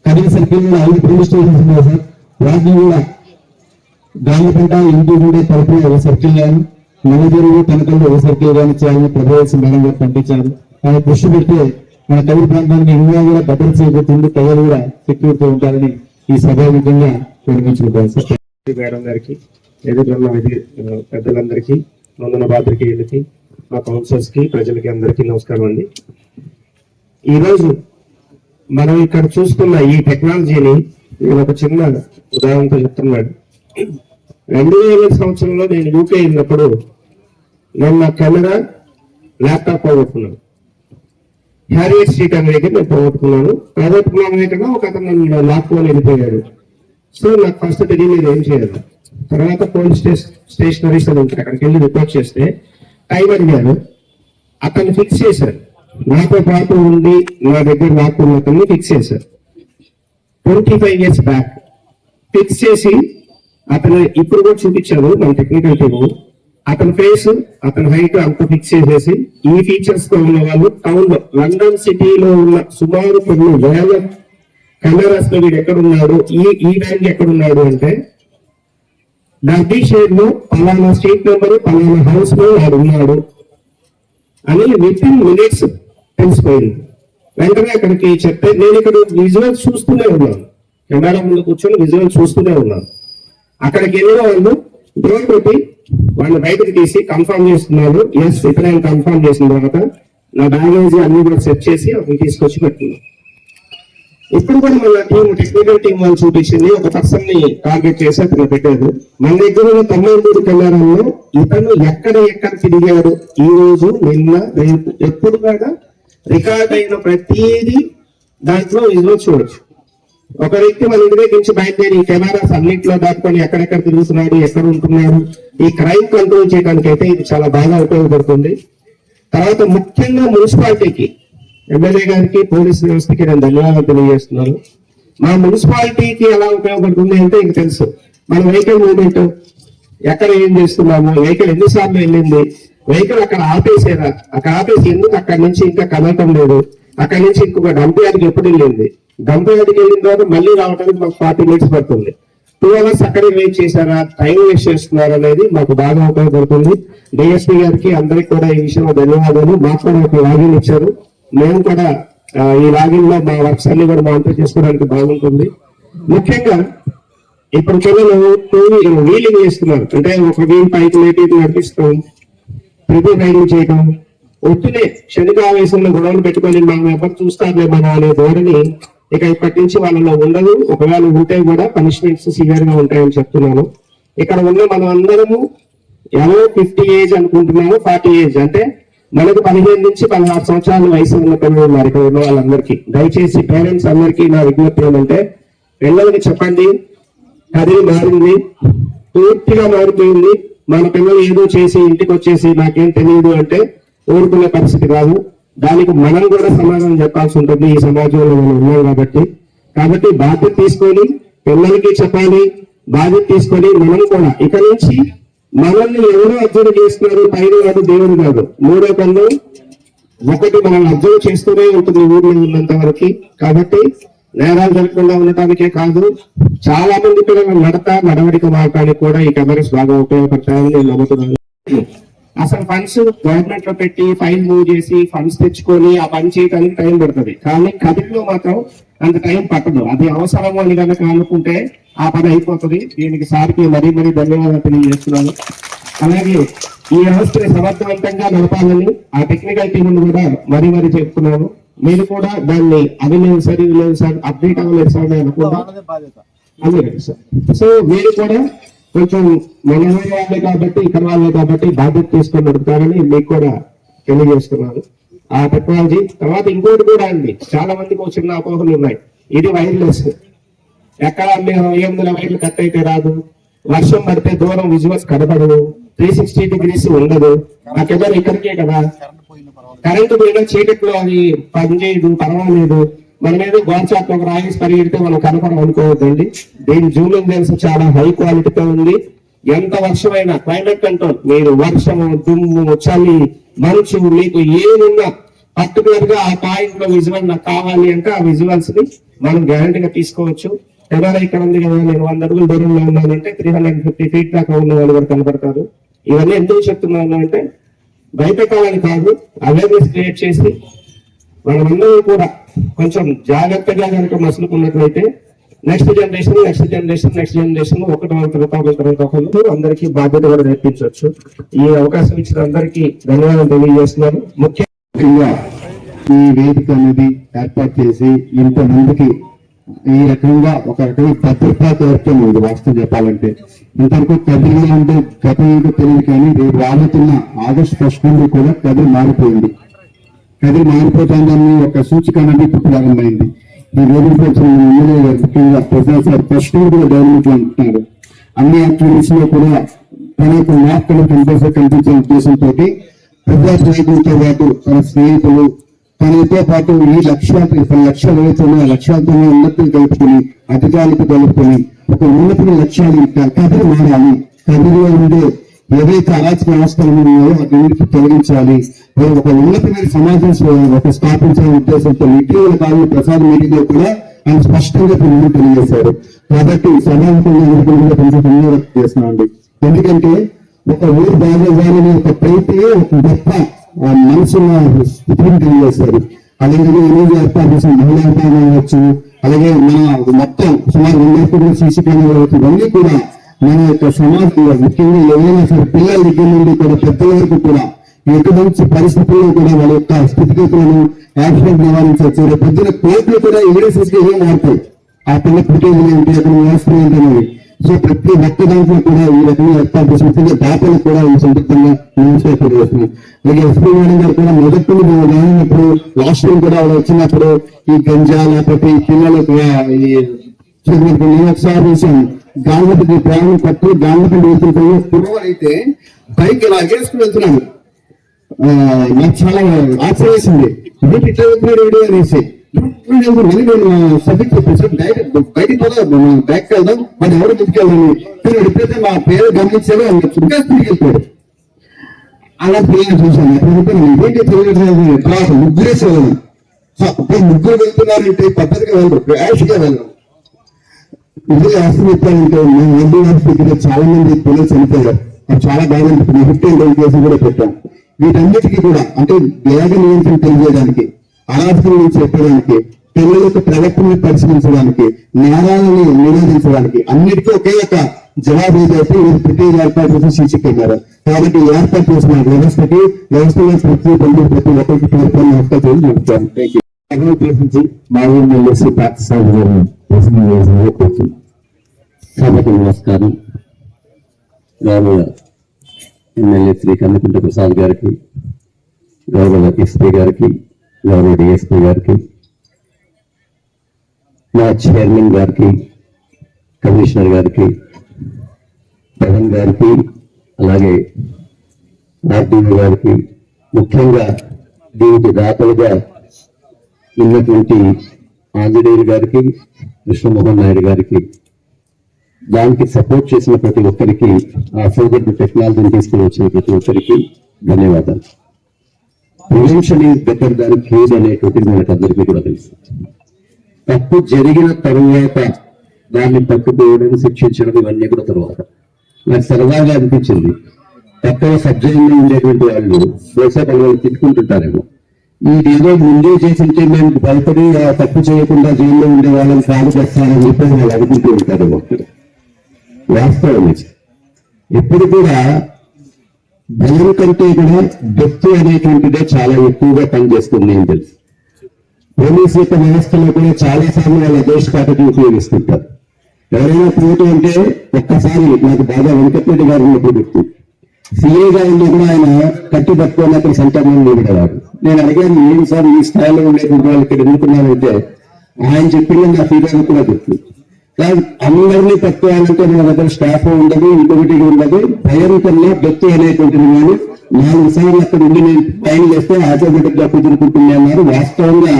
D: కదిరి సర్కిల్ కూడా 5 పోలీస్ స్టేషన్స్ ఉన్నాయి సార్. వాటిని కూడా గాలిపేట, ఇంటి కూడా తరపున ఒక సర్కిల్ కానీ, నల్లజరువు, తనకల్లో ఒక సర్కిల్ కానీ చేయాలని ప్రభుత్వం మేడం గారు పంపించారు. ఆయన దృష్టి పెట్టి మన కదిరి ప్రాంతానికి ఇంకా కూడా భద్రత చేయబోతుంది, ప్రజలు కూడా సెక్యూరిటీ ఉంటారని ఈ సభాముఖంగా వినిపించుకుంటారు సార్.
E: మేడం గారికి, ఎదురున్న పెద్దలందరికీ, నూతన పాత్రికేయులకి, మా కౌన్సిలర్స్ కి, ప్రజలకి అందరికీ నమస్కారం అండి. ఈరోజు మనం ఇక్కడ చూస్తున్న ఈ టెక్నాలజీని నేను ఒక చిన్న ఉదాహరణతో చెప్తున్నాడు. 2000 సంవత్సరంలో నేను యూకే వెళ్ళినప్పుడు నేను నా కెమెరా, ల్యాప్టాప్ పోగొట్టుకున్నాను. హ్యారియట్ స్ట్రీట్ అనే దగ్గర నేను పోగొట్టుకున్నాను. పోగొట్టుకున్నాను ఒక అతను నన్ను లాక్కొని వెళ్ళిపోయాడు. సో నాకు ఫస్ట్ తెలియలేదు ఏం చేయాలి. తర్వాత పోలీస్ స్టేషనరీస్ అని ఉంటారు, అక్కడికి వెళ్ళి రిపోర్ట్ చేస్తే టైం అడిగారు. అతన్ని ఫిక్స్ చేశారు. నాతో పాటు ఉండి నా దగ్గర లాక్కున్న అతన్ని ఫిక్స్ చేశారు. 25 years బ్యాక్ ఫిక్స్ చేసి అతను ఇప్పుడు కూడా చూపించారు మన టెక్నికల్ టీమ్. అతని ఫేస్, అతని హైట్ అంతా ఫిక్స్ చేసేసి ఈ ఫీచర్స్ తో ఉన్న వాళ్ళు టౌన్ లో, లండన్ సిటీలో ఉన్న సుమారు 10,000 కెమెరాస్ లో వీడు ఎక్కడున్నాడు, ఈ బ్యాంక్ ఎక్కడున్నాడు అంటే డర్బీ షేర్ లో పలానా స్ట్రీట్ నెంబర్, పలానా హౌస్ లో వాడు ఉన్నాడు అని వితిన్ మినిట్స్ తెలిసిపోయింది. వెంటనే అక్కడికి చెప్తే నేను ఇక్కడ విజువల్ చూస్తూనే ఉన్నాను, కెమెరా ముందు కూర్చొని విజువల్ చూస్తూనే ఉన్నాను. అక్కడికి వెళ్ళిన వాళ్ళు డ్రోన్ పెట్టి వాళ్ళు బయటకు తీసి కన్ఫర్మ్ చేస్తున్నారు. ఎస్, ఇక్కడ నేను కన్ఫర్మ్ చేసిన తర్వాత నా బ్యాగేజ్ అన్ని కూడా సెట్ చేసి అతను తీసుకొచ్చి పెట్టుకున్నాను. ఇప్పుడు కూడా మన టీం, టెక్నికల్ టీం వాళ్ళు చూపించింది, ఒక పర్సన్ ని టార్గెట్ చేసి అతను పెట్టారు. మన దగ్గర ఉన్న 93 కెమెరాల్లో ఇతను ఎక్కడ తిరిగాడు, ఈ రోజు, నిన్న, రేపు, ఎప్పుడు కూడా రికార్డ్ అయిన ప్రతిదీ దాంట్లో విజువల్ చూడొచ్చు. ఒక వ్యక్తి మన ఇంటి దగ్గర నుంచి బయలుదేరి ఈ కెమెరాస్ అన్నింటిలో దాటుకొని ఎక్కడెక్కడ తిరుగుతున్నాడు, ఎక్కడ ఉంటున్నాడు, ఈ క్రైమ్ కంట్రోల్ చేయడానికి అయితే ఇది చాలా బాగా ఉపయోగపడుతుంది. తర్వాత ముఖ్యంగా మున్సిపాలిటీకి, ఎమ్మెల్యే గారికి, పోలీస్ వ్యవస్థకి నేను ధన్యవాదాలు తెలియజేస్తున్నాను. మా మున్సిపాలిటీకి ఎలా ఉపయోగపడుతుంది అంటే ఇంక తెలుసు, మన వెహికల్ మూవ్మెంట్ ఎక్కడ ఏం చేస్తున్నాము, వెహికల్ ఎన్నిసార్లు వెళ్ళింది, వెహికల్ అక్కడ ఆపేసారా, అక్కడ ఆపేసి ఎందుకు అక్కడి నుంచి ఇంకా కదలటం లేదు, అక్కడి నుంచి ఇంకొక డంప్ యార్డ్కి ఎప్పుడు వెళ్ళింది, డంప్ యార్డ్కి వెళ్ళిన తర్వాత మళ్ళీ రావడానికి మాకు 40 minutes పడుతుంది. 2 hours అక్కడే వెయిట్ చేశారా, టైం వేస్ట్ చేస్తున్నారు అనేది మాకు బాగా ఉపయోగపడుతుంది. డిఎస్పీ గారికి అందరికి కూడా ఈ విషయంలో ధన్యవాదాలు. మాకు కూడా ఒక లాగిన్ ఇచ్చారు, మేము కూడా ఈ లాగిన్ లో మా వర్క్స్ అన్ని కూడా మానిటర్ చేసుకోవడానికి బాగుంటుంది. ముఖ్యంగా ఇప్పుడు పిల్లలు వీలింగ్ చేస్తున్నారు, అంటే ఒక వీల్ పైకి లేటి నడిపిస్తాం, ప్రతి రైడింగ్ చేయడం, ఒత్తిడే క్షణికావేశంలో గొడవలు పెట్టుకొని మనం ఎవరు చూస్తారులే మనం అనే ధోరణి ఇక ఇప్పటి నుంచి వాళ్ళలో ఉండదు. ఒకవేళ ఉంటే కూడా పనిష్మెంట్స్ సివియర్ గా ఉంటాయని చెప్తున్నాను. ఇక్కడ ఉన్న మనం అందరము ఎవరో 50 ఏజ్ అనుకుంటున్నాము, 40 ఏజ్ అంటే మనకు 15 నుంచి 16 సంవత్సరాల వయసు ఉన్న పిల్లలు ఉన్నారు ఇక్కడ ఉన్న వాళ్ళందరికీ. దయచేసి పేరెంట్స్ అందరికీ నా విజ్ఞప్తి ఏమంటే, పిల్లలకి చెప్పండి కదిలి మారింది, పూర్తిగా మారిపోయింది. మన పిల్లలు ఏదో చేసి ఇంటికి వచ్చేసి నాకేం తెలియదు అంటే ఊరుకునే పరిస్థితి కాదు. దానికి మనం కూడా సమాధానం చెప్పాల్సి ఉంటుంది ఈ సమాజంలో మనం ఉన్నాం కాబట్టి బాధ్యత తీసుకొని పిల్లలకి చెప్పాలి. బాధ్యత తీసుకొని మనం కూడా ఇక నుంచి మనల్ని ఎవరో అర్జున చేస్తున్నారు, పైన వాడు దేవుడు కాదు. మూడో కన్ను ఒకటి మనల్ని అర్జున చేస్తూనే ఉంటుంది ఊర్లో ఉన్నంత వరకు. కాబట్టి నేరాలు జరగకుండా ఉండటానికే కాదు, చాలా మంది పిల్లలు నడవడిక మారటానికి కూడా ఈ కెమెరాస్ బాగా ఉపయోగపడతాయని నేను నమ్ముతున్నాను. అసలు ఫండ్స్ గవర్నమెంట్ లో పెట్టి ఫైల్ మూవ్ చేసి ఫండ్స్ తెచ్చుకొని ఆ పని చేయడానికి టైం పడుతుంది, కానీ కదిలో మాత్రం అంత టైం పట్టదు. అది అవసరం అని కనుక అనుకుంటే ఆ పని అయిపోతుంది. దీనికి సార్కి మరీ ధన్యవాదాలు తెలియజేస్తున్నాను. అలాగే ఈ వ్యవస్థని సమర్థవంతంగా నడపాలని ఆ టెక్నికల్ టీం కూడా మరీ చెప్తున్నాను. మీరు కూడా దాన్ని అది లేదు సార్, ఇది లేదు సార్, అప్డేట్ అవ్వలేదు సార్ అని అనుకుంటా. అదే సార్. సో మీరు కూడా కొంచెం మన వాళ్ళే కాబట్టి ఇక్కడ వాళ్ళే కాబట్టి బాధ్యత తీసుకొని నడుపుతారని మీకు కూడా తెలియజేస్తున్నాను. ఆ టెక్నాలజీ తర్వాత ఇంకోటి కూడా అండి, చాలా మందికి చిన్న అపోహలు ఉన్నాయి. ఇది వైర్లెస్, ఎక్కడ 800 వైర్లు కట్ అయితే రాదు, వర్షం పడితే దూరం విజువల్స్ కనపడదు, 360 degrees ఉండదు. ఆ కెమెరా ఇక్కడికే కదా, కరెంటు పోయినా చీకట్లో అది పనిచేయదు, పర్వాలేదు. మనం ఏదో గోల్చాట్ ఒక రాయిస్ పరిగెడితే మనం కనపడం అనుకోవద్దండి. దీని జూమింగ్ లెన్స్ చాలా హై క్వాలిటీతో ఉంది. ఎంత వర్షమైనా క్లైమేట్ కంట్రోల్, మీరు వర్షము, దుమ్ము, చలి, మంచు, మీకు ఏమున్నా పర్టికులర్ గా ఆ పాయింట్ లో విజువల్ నాకు కావాలి అంటే ఆ విజువల్స్ ని మనం గ్యారంటీగా తీసుకోవచ్చు. కెమెరా ఇక్కడ ఉంది కదా, నేను 100 అడుగుల దూరంలో ఉన్నానంటే 350 feet దాకా ఉన్న వాళ్ళు కూడా కనపడతారు. ఇవన్నీ ఎందుకు చెప్తున్నాను అంటే భయపెట్టాలని కాదు, అవేర్నెస్ క్రియేట్ చేసి మనమందరూ కూడా కొంచెం జాగ్రత్తగా కనుక మసులుకున్నట్లయితే నెక్స్ట్ జనరేషన్ ఒకటి అందరికీ బాధ్యత కూడా నేర్పించవచ్చు. ఈ అవకాశం ఇచ్చిన అందరికీ ధన్యవాదాలు తెలియజేస్తున్నాను.
D: ముఖ్యంగా ఈ వేదిక అనేది ఏర్పాటు చేసి ఇంతమందికి ఈ రకంగా ఒక రకమైన భద్రతా ఏర్పడింది. వాస్తవం చెప్పాలంటే ఇంతవరకు కదిరి అంటే గతం ఏంటో తెలియదు, కానీ రేపు రాబోతున్న August 1st నుండి కూడా కదిరి మారిపోయింది. కదిరి మారిపోతుందని ఒక సూచిక అనేది ఇప్పుడు ప్రారంభమైంది. ఈ వేదిక ముఖ్యంగా ప్రజాసార్ ఫస్ట్ కూడా గవర్నమెంట్ లో అంటున్నారు. అన్ని యాక్టివిటీస్ లో కూడా తన యొక్క మార్పులు కనిపించే ఉద్దేశంతో ప్రజాప్రతినిధులతో పాటు తన స్నేహితులు తనతో పాటు ఈ లక్ష్యాలు 10 లక్షలు ఏవైతున్నా లక్ష్యాలతో ఉన్నతులు కలుపుకొని అధికారులకు కలుపుకొని ఒక ఉన్నత లక్ష్యాలు కదిరి మారాలి. కదిరిలో ఉండే ఏవైతే అరాచక వ్యవస్థలు ఉన్నాయో వాటికి తొలగించాలి, ఒక ఉన్నతమైన సమాజం ఒక స్థాపించే ఉద్దేశంతో ఇటీవల కాలంలో ప్రసాద్ మీడియాలో కూడా ఆయన స్పష్టంగా తెలియజేశారు. కాబట్టి సమాజంగా కొంచెం ధన్యవాదాలు చేస్తున్నామండి. ఎందుకంటే ఒక ఊరు బాగోజాలని ఒక ప్రయత్నం ఒక గొప్ప మనసున్న స్థితిని తెలియజేశారు. అలాగే ఈరోజు ఏర్పాటు చేసిన మహిళా విభాగం అవ్వచ్చు, అలాగే మన మొత్తం సుమారు 100 సీసీ కెమెరాలు ఇవన్నీ కూడా మన యొక్క సమాజంలో ముఖ్యంగా ఏదైనా సరే పిల్లల దగ్గర నుండి కూడా పెద్దల వరకు కూడా ఎటువంటి పరిస్థితుల్లో కూడా వాళ్ళ యొక్క స్థితిగతులను యాక్సిడెంట్ నివారించవచ్చు. పొద్దున కోర్టులు కూడా ఎవిడెన్సెస్ గా ఏం మారుతాయి, ఆ పిల్ల ఫుటేజ్ ఏంటి, అక్కడ వ్యవస్థలు ఏంటి అనేది. సో ప్రతి ఒక్క దాంట్లో కూడా ఈ రకంగా ఏర్పాటు చేసిన దాతలు కూడా ఈ సందర్భంగా తెలియజేస్తుంది. అలాగే ఎస్పీ మేడం గారు కూడా మొదటి రానప్పుడు లాస్ట్ టైం కూడా వచ్చినప్పుడు ఈ గంజా లేకపోతే ఈ పిల్లలకు ఒకసారి చూసాను గాంధీ ప్రయాణం పట్టు గాంధీ వెళ్తుంటాయో కుర్రవారైతే బైక్ ఇలా వేసుకుని వెళ్తున్నాను. నాకు చాలా ఆశ్చర్యేసింది, ఇట్లా వెళ్తున్నాడు వీడియో అనేసి.
A: సబ్జెక్ట్ చెప్పేసి డైరెక్ట్ బయటికి పోదా బ్యాక్ వెళ్దాం మరి ఎవరు ముందుకెళ్ళాలి కానీ ఎప్పుడైతే మా పేరు గమనించారో ఇంకా స్పీడ్కి వెళ్ళిపోయాడు. అలా పిల్లలు చూసాను ఏంటి తెలియదు తర్వాత ముగ్గురేసి వెళ్ళను. ముగ్గురు వెళ్తున్నారంటే పద్ధతిగా వెళ్ళరు, యాష్గా వెళ్ళరు. ఇదే ఆస్తి చెప్పాలంటే మేము ఎల్డీ హాస్పిటల్ చాలా మంది పిల్లలు చనిపోయారు. అది చాలా బాగా అనిపిస్తుంది. 15 రోజుల కేసులు కూడా పెట్టాం. వీటన్నిటికీ కూడా అంటే వేగ నియంత్రణ తెలియజేయడానికి, అరాధన నుంచి చెప్పడానికి, పిల్లల యొక్క ప్రవర్తనని పరిశీలించడానికి, నేరాలను నిరోధించడానికి అన్నిటికీ ఒకే ఒక జవాబు ఏదైతే ఇది ప్రతి ఏర్పాటు చేసి సూచిస్తున్నారు. కాబట్టి ఏర్పాటు చేసిన వ్యవస్థలో ప్రతి ఒక్కరికి పేర్కొని నమస్కారం చెప్తాను.
D: మా ఊరిలో ఎల్ఎస్సీ పాఠశాల సభకు నమస్కారం. గౌరవ ఎమ్మెల్యే శ్రీ కన్నకుంట ప్రసాద్ గారికి, గౌరవ ఎస్పీ గారికి, గౌరవ డిఎస్పీ గారికి, మా చైర్మన్ గారికి, కమిషనర్ గారికి, పవన్ గారికి, అలాగే ఆర్టీఓ గారికి, ముఖ్యంగా దీనికి దాతలుగా ఉన్నటువంటి ఆంజనేయులు గారికి, కృష్ణమోహన్ నాయుడు గారికి, దానికి సపోర్ట్ చేసిన ప్రతి ఒక్కరికి, ఆ ఫోర్వర్డ్ టెక్నాలజీని తీసుకుని వచ్చిన ప్రతి ఒక్కరికి ధన్యవాదాలు. Prevention is better than cure అనేటువంటిది మనకు అందరికీ కూడా తెలుసు. తప్పు జరిగిన తరువాత దాన్ని పట్టుకోవడం, శిక్షించడం ఇవన్నీ కూడా తర్వాత నాకు సరదాగా అనిపించింది. పక్కన సబ్జెక్ట్లో ఉండేటువంటి వాళ్ళు బహుశా వాళ్ళు తిట్టుకుంటుంటారేమో, ఇదేదో ముందే చేసింటే మేము భయపడి తప్పు చేయకుండా జైల్లో ఉండే వాళ్ళని కాదు చేస్తానని చెప్పి వాళ్ళు అనుకుంటూ ఉంటారు. వాస్తవం ఎప్పుడు కూడా భయం కంటే కూడా భక్తి అనేటువంటిదే చాలా ఎక్కువగా పనిచేస్తుంది అని తెలుసు. పోలీసు యొక్క వ్యవస్థలో కూడా చాలా సార్లు వాళ్ళ దేశపాటకి ఉపయోగిస్తుంటారు. ఎవరైనా పోటీ అంటే ఒక్కసారి నాకు బాగా వెంకటరెడ్డి గారు ఉన్నప్పుడు వ్యక్తి సిఏ గారిని కూడా ఆయన కట్టి పట్టుకొని అక్కడ సంతకం నిలబడేవాడు. నేను అడిగాను, ఏం సార్ ఈ స్థాయిలో ఉండేటువంటి వాళ్ళు ఇక్కడ ఎన్నుకున్నానంటే ఆయన చెప్పింది నా ఫీలింగ్ కూడా గుర్తు. అందరినీ పట్టుకోవాలంటే మన దగ్గర స్టాఫ్ ఉండదు, ఇంకొకటి ఉండదు. భయం కన్నా భక్తి అనేటువంటిది కానీ 4 సార్లు అక్కడ ఉండి నేను పైన చేస్తే ఆటోమేటిక్ గా కుదురుకుంటుంది అన్నారు. వాస్తవంగా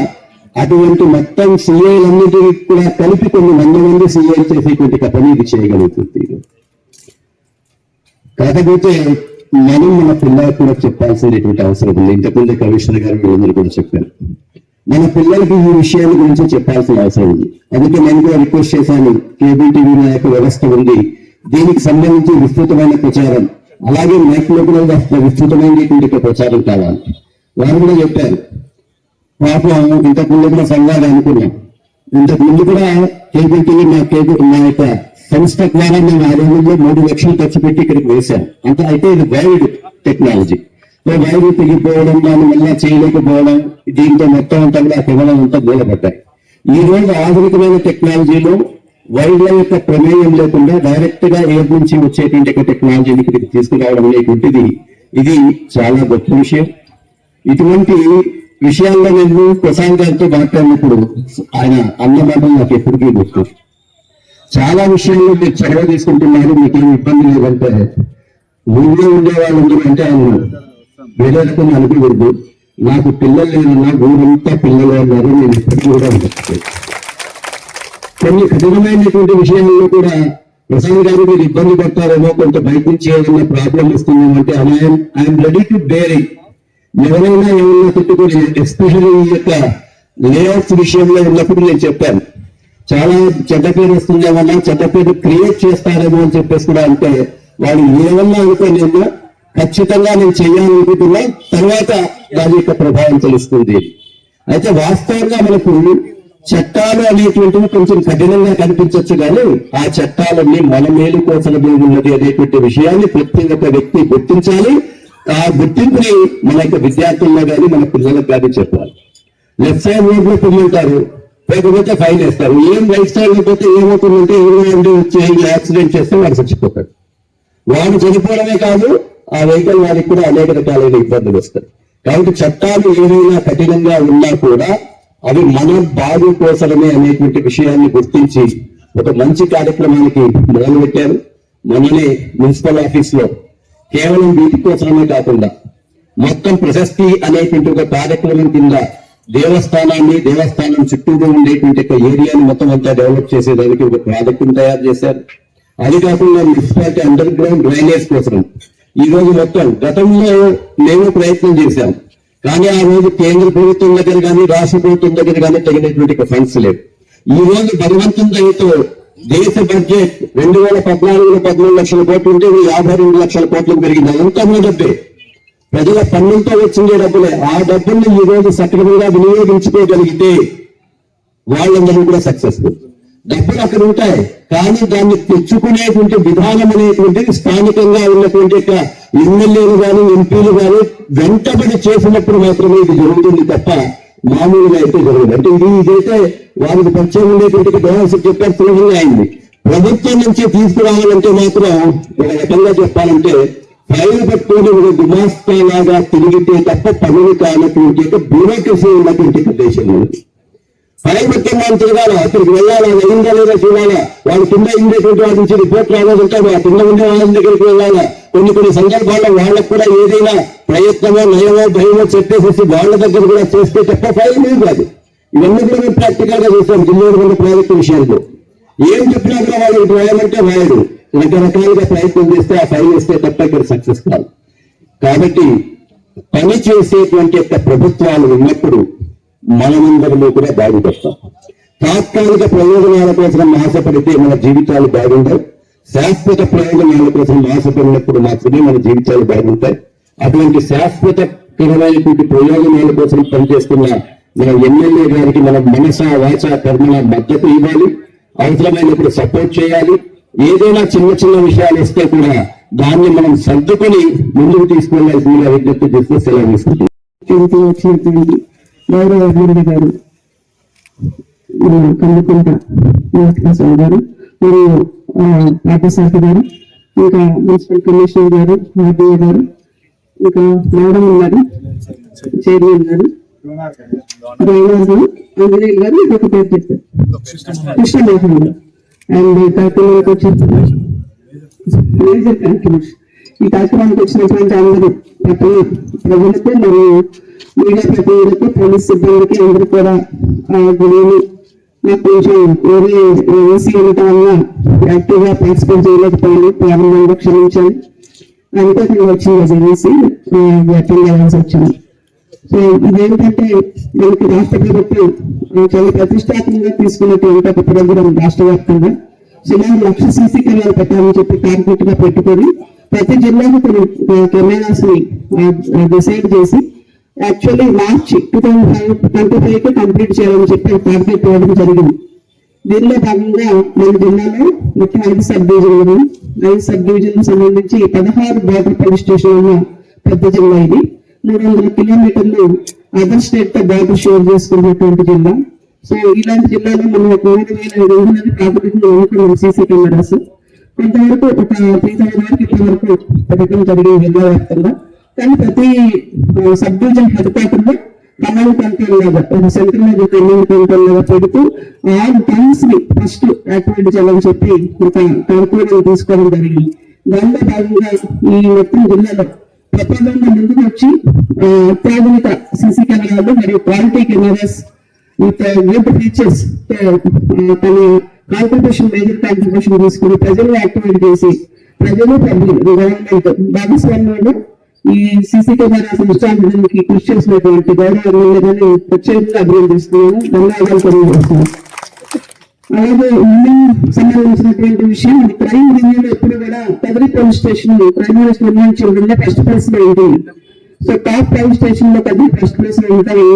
D: అటువంటి మొత్తం సీఏలన్నిటికీ కూడా కలిపి కొన్ని 100 మంది సీఏలు చేసేటువంటి పని ఇది చేయగలుగుతుంది. కాకపోతే మనం మన పిల్లలకు కూడా చెప్పాల్సినటువంటి అవసరం ఉంది. ఇంతకుముందే కమిషనర్ గారు వీళ్ళందరూ కూడా చెప్పారు, మన పిల్లలకి ఈ విషయాల గురించి చెప్పాల్సిన అవసరం ఉంది. అందుకే నేను కూడా రిక్వెస్ట్ చేశాను, కేబుల్ టీవీ నాయక వ్యవస్థ ఉంది, దీనికి సంబంధించి విస్తృతమైన ప్రచారం, అలాగే మైక్లో కూడా విస్తృతమైనటువంటి ప్రచారం కావాలి. వారు కూడా చెప్పారు, పాపం ఇంతకుముందు కూడా సంఘాలు అనుకున్నాం, ఇంతకుముందు కూడా కేబుల్ టీవీ మా యొక్క సంస్థ ద్వారా మేము 6 నెలల్లో 3 లక్షలు ఖర్చు పెట్టి ఇక్కడికి వేశాం. అంత అయితే ఇది వైడ్ టెక్నాలజీ. వైరు తెగిపోవడం, దాన్ని మళ్ళా చేయలేకపోవడం, దీంతో మొత్తం అంతా కూడా కేవలం అంతా మూలపడ్డాయి. ఈ రోజు ఆధునికమైన టెక్నాలజీలో వైర్ల యొక్క ప్రమేయం లేకుండా డైరెక్ట్ గా ఎయిర్ నుంచి వచ్చేటువంటి టెక్నాలజీని ఇక్కడికి తీసుకురావడం అనేటువంటిది ఇది చాలా గొప్ప విషయం. ఇటువంటి విషయాల్లో నేను ప్రసాద్ గారితో మాట్లాడినప్పుడు ఆయన అన్న మాటలు నాకు ఎప్పటికీ గుర్తు. చాలా విషయాల్లో మీరు చొరవ తీసుకుంటున్నారు, మీకు ఏమి ఇబ్బంది లేదంటే ఊళ్ళో ఉండే వాళ్ళందరూ అంటే ఆయన వేరేలకు అనుకోకూడదు. నాకు పిల్లలు లేదన్నా ఊరంతా పిల్లలు అన్నారు, నేను ఇప్పటికీ కూడా ఉంటుంది. కొన్ని కఠినమైనటువంటి విషయాల్లో కూడా ప్రసాద్ గారు మీరు ఇబ్బంది పడతారేమో, కొంత బయట నుంచి ఏదైనా ప్రాబ్లం వస్తుందేమో అంటే ఐఎమ్ రెడీ టు బేరింగ్. ఎవరైనా ఏమన్నా పెట్టుకుని ఎస్పెషల్లీ ఈ యొక్క లేఅవుట్స్ విషయంలో ఉన్నప్పుడు నేను చెప్పాను, చాలా చెడ్డ పేరు వస్తుందేమన్నా, చెడ్డ పేరు క్రియేట్ చేస్తారేమో అని చెప్పేసి కూడా అంటే వాళ్ళు ఏమన్నా అనుకోలేమో ఖచ్చితంగా నేను చేయాలనుకుంటున్నా, తర్వాత దాని యొక్క ప్రభావం తెలుస్తుంది. అయితే వాస్తవంగా మనకు చట్టాలు అనేటువంటివి కొంచెం కఠినంగా కనిపించవచ్చు, కానీ ఆ చట్టాలన్నీ మన మేలు కోసమే ఉన్నది అనేటువంటి విషయాన్ని ప్రతి ఒక్క వ్యక్తి గుర్తించాలి. ఆ గుర్తింపుని మన యొక్క విద్యార్థుల్లో కానీ మన పిల్లలకు కానీ చెప్పాలి. లెఫ్ట్ సైడ్ రోడ్ లో పిల్లలుంటారు, లేకపోతే ఫైన్ వేస్తారు. ఏం రైట్ సైడ్ లో పోతే ఏమవుతుందంటే ఎవరు వచ్చి యాక్సిడెంట్ చేస్తే వాడు చచ్చిపోతాడు. వాడు చనిపోవడమే కాదు, ఆ వెహికల్ వారికి కూడా అనేక రకాలైన ఇబ్బందులు వస్తాయి. కాబట్టి చట్టాలు ఏవైనా కఠినంగా ఉన్నా కూడా అవి మన బాగు కోసమే అనేటువంటి విషయాన్ని గుర్తించి ఒక మంచి కార్యక్రమానికి మొదలుపెట్టారు. మొన్ననే మున్సిపల్ ఆఫీస్ లో కేవలం వీటి కోసమే కాకుండా మొత్తం ప్రశస్తి అనేటువంటి ఒక కార్యక్రమం కింద
A: దేవస్థానం చుట్టూరు ఉండేటువంటి ఏరియాని మొత్తం అంతా డెవలప్ చేసేదానికి ఒక ప్రాజెక్టును తయారు చేశారు. అది కాకుండా మున్సిపాలిటీ అండర్ గ్రౌండ్ డ్రైనేజ్ కోసం ఈ రోజు మొత్తం గతంలో మేము ప్రయత్నం చేశాం, కానీ ఆ రోజు కేంద్ర ప్రభుత్వం దగ్గర కానీ రాష్ట్ర ప్రభుత్వం దగ్గర కానీ తగినటువంటి ఫండ్స్ లేవు. ఈ రోజు భగవంతుని దయతో దేశ బడ్జెట్ 2014-13 లక్షల కోట్లు ఉంటే 52 లక్షల కోట్లకు పెరిగింది. అంతా డబ్బే, ప్రజల పన్నులతో వచ్చిందే డబ్బులే. ఆ డబ్బుల్ని ఈ రోజు సక్రమంగా వినియోగించుకోగలిగితే వాళ్ళందరూ కూడా సక్సెస్ఫుల్. డబ్బులు అక్కడ ఉంటాయి, కానీ దాన్ని తెచ్చుకునేటువంటి విధానం అనేటువంటిది స్థానికంగా ఉన్నటువంటి ఎమ్మెల్యేలు కానీ ఎంపీలు కానీ వెంటబడి చేసినప్పుడు మాత్రమే ఇది జరుగుతుంది తప్ప మామూలుగా అయితే జరగదు. అంటే ఇదైతే వారికి పరిచయం ఉండేటువంటి డోనర్స్ చెప్పారు, సులభంగా అయింది. ప్రభుత్వం నుంచి తీసుకురావాలంటే మాత్రం ఒక రకంగా చెప్పాలంటే ఫైల్ పట్టుకొని ఒక గుమాస్తా లాగా తిరిగితే తప్ప పనులు కానటువంటి బ్యూరోక్రసీ ఉన్నటువంటి దేశం మనకి. ఫైల్ పట్టుకొని తిరగాల, అక్కడికి వెళ్ళాలా, అయిందా లేదా చూడాలా, వాళ్ళు కింద ఉండేటువంటి వారి నుంచి రిపోర్ట్ రావాలంటారు, ఆ కింద ఉండే వాళ్ళ దగ్గరికి వెళ్ళాలా. కొన్ని సందర్భాల్లో వాళ్ళకు కూడా ఏదైనా ప్రయత్నమో నయమో భయమో చెప్పేసేసి వాళ్ళ దగ్గర కూడా చేస్తే తప్ప ఫైల్ లేదు కాదు. ఇవన్నీ కూడా మేము ప్రాక్టికల్ గా చూస్తాం. జిల్లా ప్రాజెక్టు విషయంలో ఏం చెప్పినా కూడా వాళ్ళకి రాయాలంటే రాయడు. రకరకాలుగా ప్రయత్నం చేస్తే ఆ ఫైల్ ఇస్తే తప్ప ఇక్కడ సక్సెస్ కాదు. కాబట్టి పని చేసేటువంటి ప్రభుత్వాలు ఉన్నప్పుడు మనమందరము కూడా బాగుపడతాం. తాత్కాలిక ప్రయోజనాల కోసం ఆశపడితే మన జీవితాలు బాగుంటాయి. శాశ్వత ప్రయోజనాల కోసం ఆశపడినప్పుడు మాత్రమే మన జీవితాలు బాగుంటాయి. అటువంటి శాశ్వతకరమైనటువంటి ప్రయోజనాల కోసం పనిచేస్తున్న మన ఎమ్మెల్యే గారికి మనం మనస వాచ కర్మల మద్దతు ఇవ్వాలి, అవసరమైనప్పుడు సపోర్ట్ చేయాలి. ఏదైనా చిన్న విషయాలు వస్తే కూడా దాన్ని మనం సర్దుకొని ముందుకు తీసుకెళ్లాల్సిందిగా విజ్ఞప్తి చేస్తూ సెలవు తీసుకుంటాం.
F: వచ్చినటువంటి గౌరవ ఎమ్మెల్యే గారు కందుకుంట ప్రసాద్ గారు మరియు పార్థసారథి గారు, ఇంకా మున్సిపల్ కమిషనర్ గారు, ఆర్డీఏ గారు, ఇంకా మేడం ఉన్నారు, చైర్మన్ గారు, ఆంజనేయులు గారు, ఇంకొక పేరు చెప్పారు కృష్ణమోహన్ గారు. అండ్ కార్యక్రమానికి వచ్చిన మేజర్ కంట్రిబ్యూషన్ ఈ కార్యక్రమానికి వచ్చినటువంటి అందరూ ప్రజలకు మరియు మీడియా ప్రతినిధులకు, పోలీస్ సిబ్బందికి అందరూ కూడా గుడిని నాకు కొంచెం ఓసీ ఉండటం వల్ల యాక్టివ్ గా పార్టిసిపేట్ చేయలేకపోయింది, ప్రారంభంగా క్షమించాను. అందుకే అక్కడ వచ్చింది జేసీ అటెండ్ చేయాల్సి వచ్చింది. సో ఇదేంటంటే మనకి రాష్ట్ర ప్రభుత్వం చాలా ప్రతిష్టాత్మకంగా తీసుకున్నటువంటి ఒక ప్రోగ్రాం రాష్ట్ర వ్యాప్తంగా సుమారు 1,00,000 సీసీ కెమెరాలు పెట్టాలని చెప్పి టార్గెట్ గా పెట్టుకొని ప్రతి జిల్లాకు కొన్ని కెమెరాస్ ని డిసైడ్ చేసి యాక్చువల్లీ మార్చ్ 2025 కంప్లీట్ చేయాలని చెప్పి టార్గెట్ ఇవ్వడం జరిగింది. దీనిలో భాగంగా మన జిల్లాలో మొత్తం 5 సబ్ డివిజన్లు, 5 సబ్ డివిజన్లకు సంబంధించి 16 బార్డర్ పోలీస్ స్టేషన్ ఉన్న పెద్ద జిల్లా ఇది. 300 కిలోమీటర్లు అదర్ స్టేట్ తో బార్డర్ షేర్ చేసుకున్నటువంటి జిల్లా. సో ఇలాంటి జిల్లాలో మనం 3,500 ప్రాతినిధ్యం అనుకున్నాం సీసీ కెమెరాస్. కొంతవరకు ఒక 3,000 వరకు ఇంతవరకు పెట్టడం జరిగింది జిల్లా వ్యాప్తంగా. కానీ ప్రతి సబ్ డివిజన్ హెడ్ క్వార్టర్ లో కమాండ్ కంట్రోల్ లాగా ఒక సెంట్రల్ కమాండ్ కంట్రోల్ లాగా పెడుతూ 6 టైమ్స్ ని ఫస్ట్ యాక్టివేట్ చేయాలని చెప్పి ఒక కార్యక్రమం తీసుకోవడం జరిగింది. దానిలో భాగంగా ఈ మొత్తం జిల్లాలో ప్రపంచంలో ముందుకు వచ్చి అత్యాధునిక సీసీ కెమెరాలు మరియు quality cameras with good features తన కాంట్రిబ్యూషన్ మేజర్ కాంట్రిబ్యూషన్ తీసుకుని ప్రజలు యాక్టివేట్ చేసి ప్రజలు పబ్లిక్ గవర్నమెంట్ భాగస్వామ్యంలో ఈ సీసీ కెమెరాస్ ఇన్స్టాలేషన్కి కృషి చేసినటువంటి గౌరవ ఎమ్మెల్యేని ప్రత్యేకంగా అభినందిస్తున్నాను, ధన్యవాదాలు తెలియజేస్తున్నాను. అలాగే సంబంధించినటువంటి విషయం క్రైమ్ రివ్యూలో ఎప్పుడు కూడా కదిరి పోలీస్ స్టేషన్ క్రైమ్ నిర్ణయించే ఫస్ట్ ప్లేస్ లో ఉంటుంది. సో టాప్ 5 స్టేషన్ లో కదిరి ఫస్ట్ ప్లేస్ లో ఉంటాయి.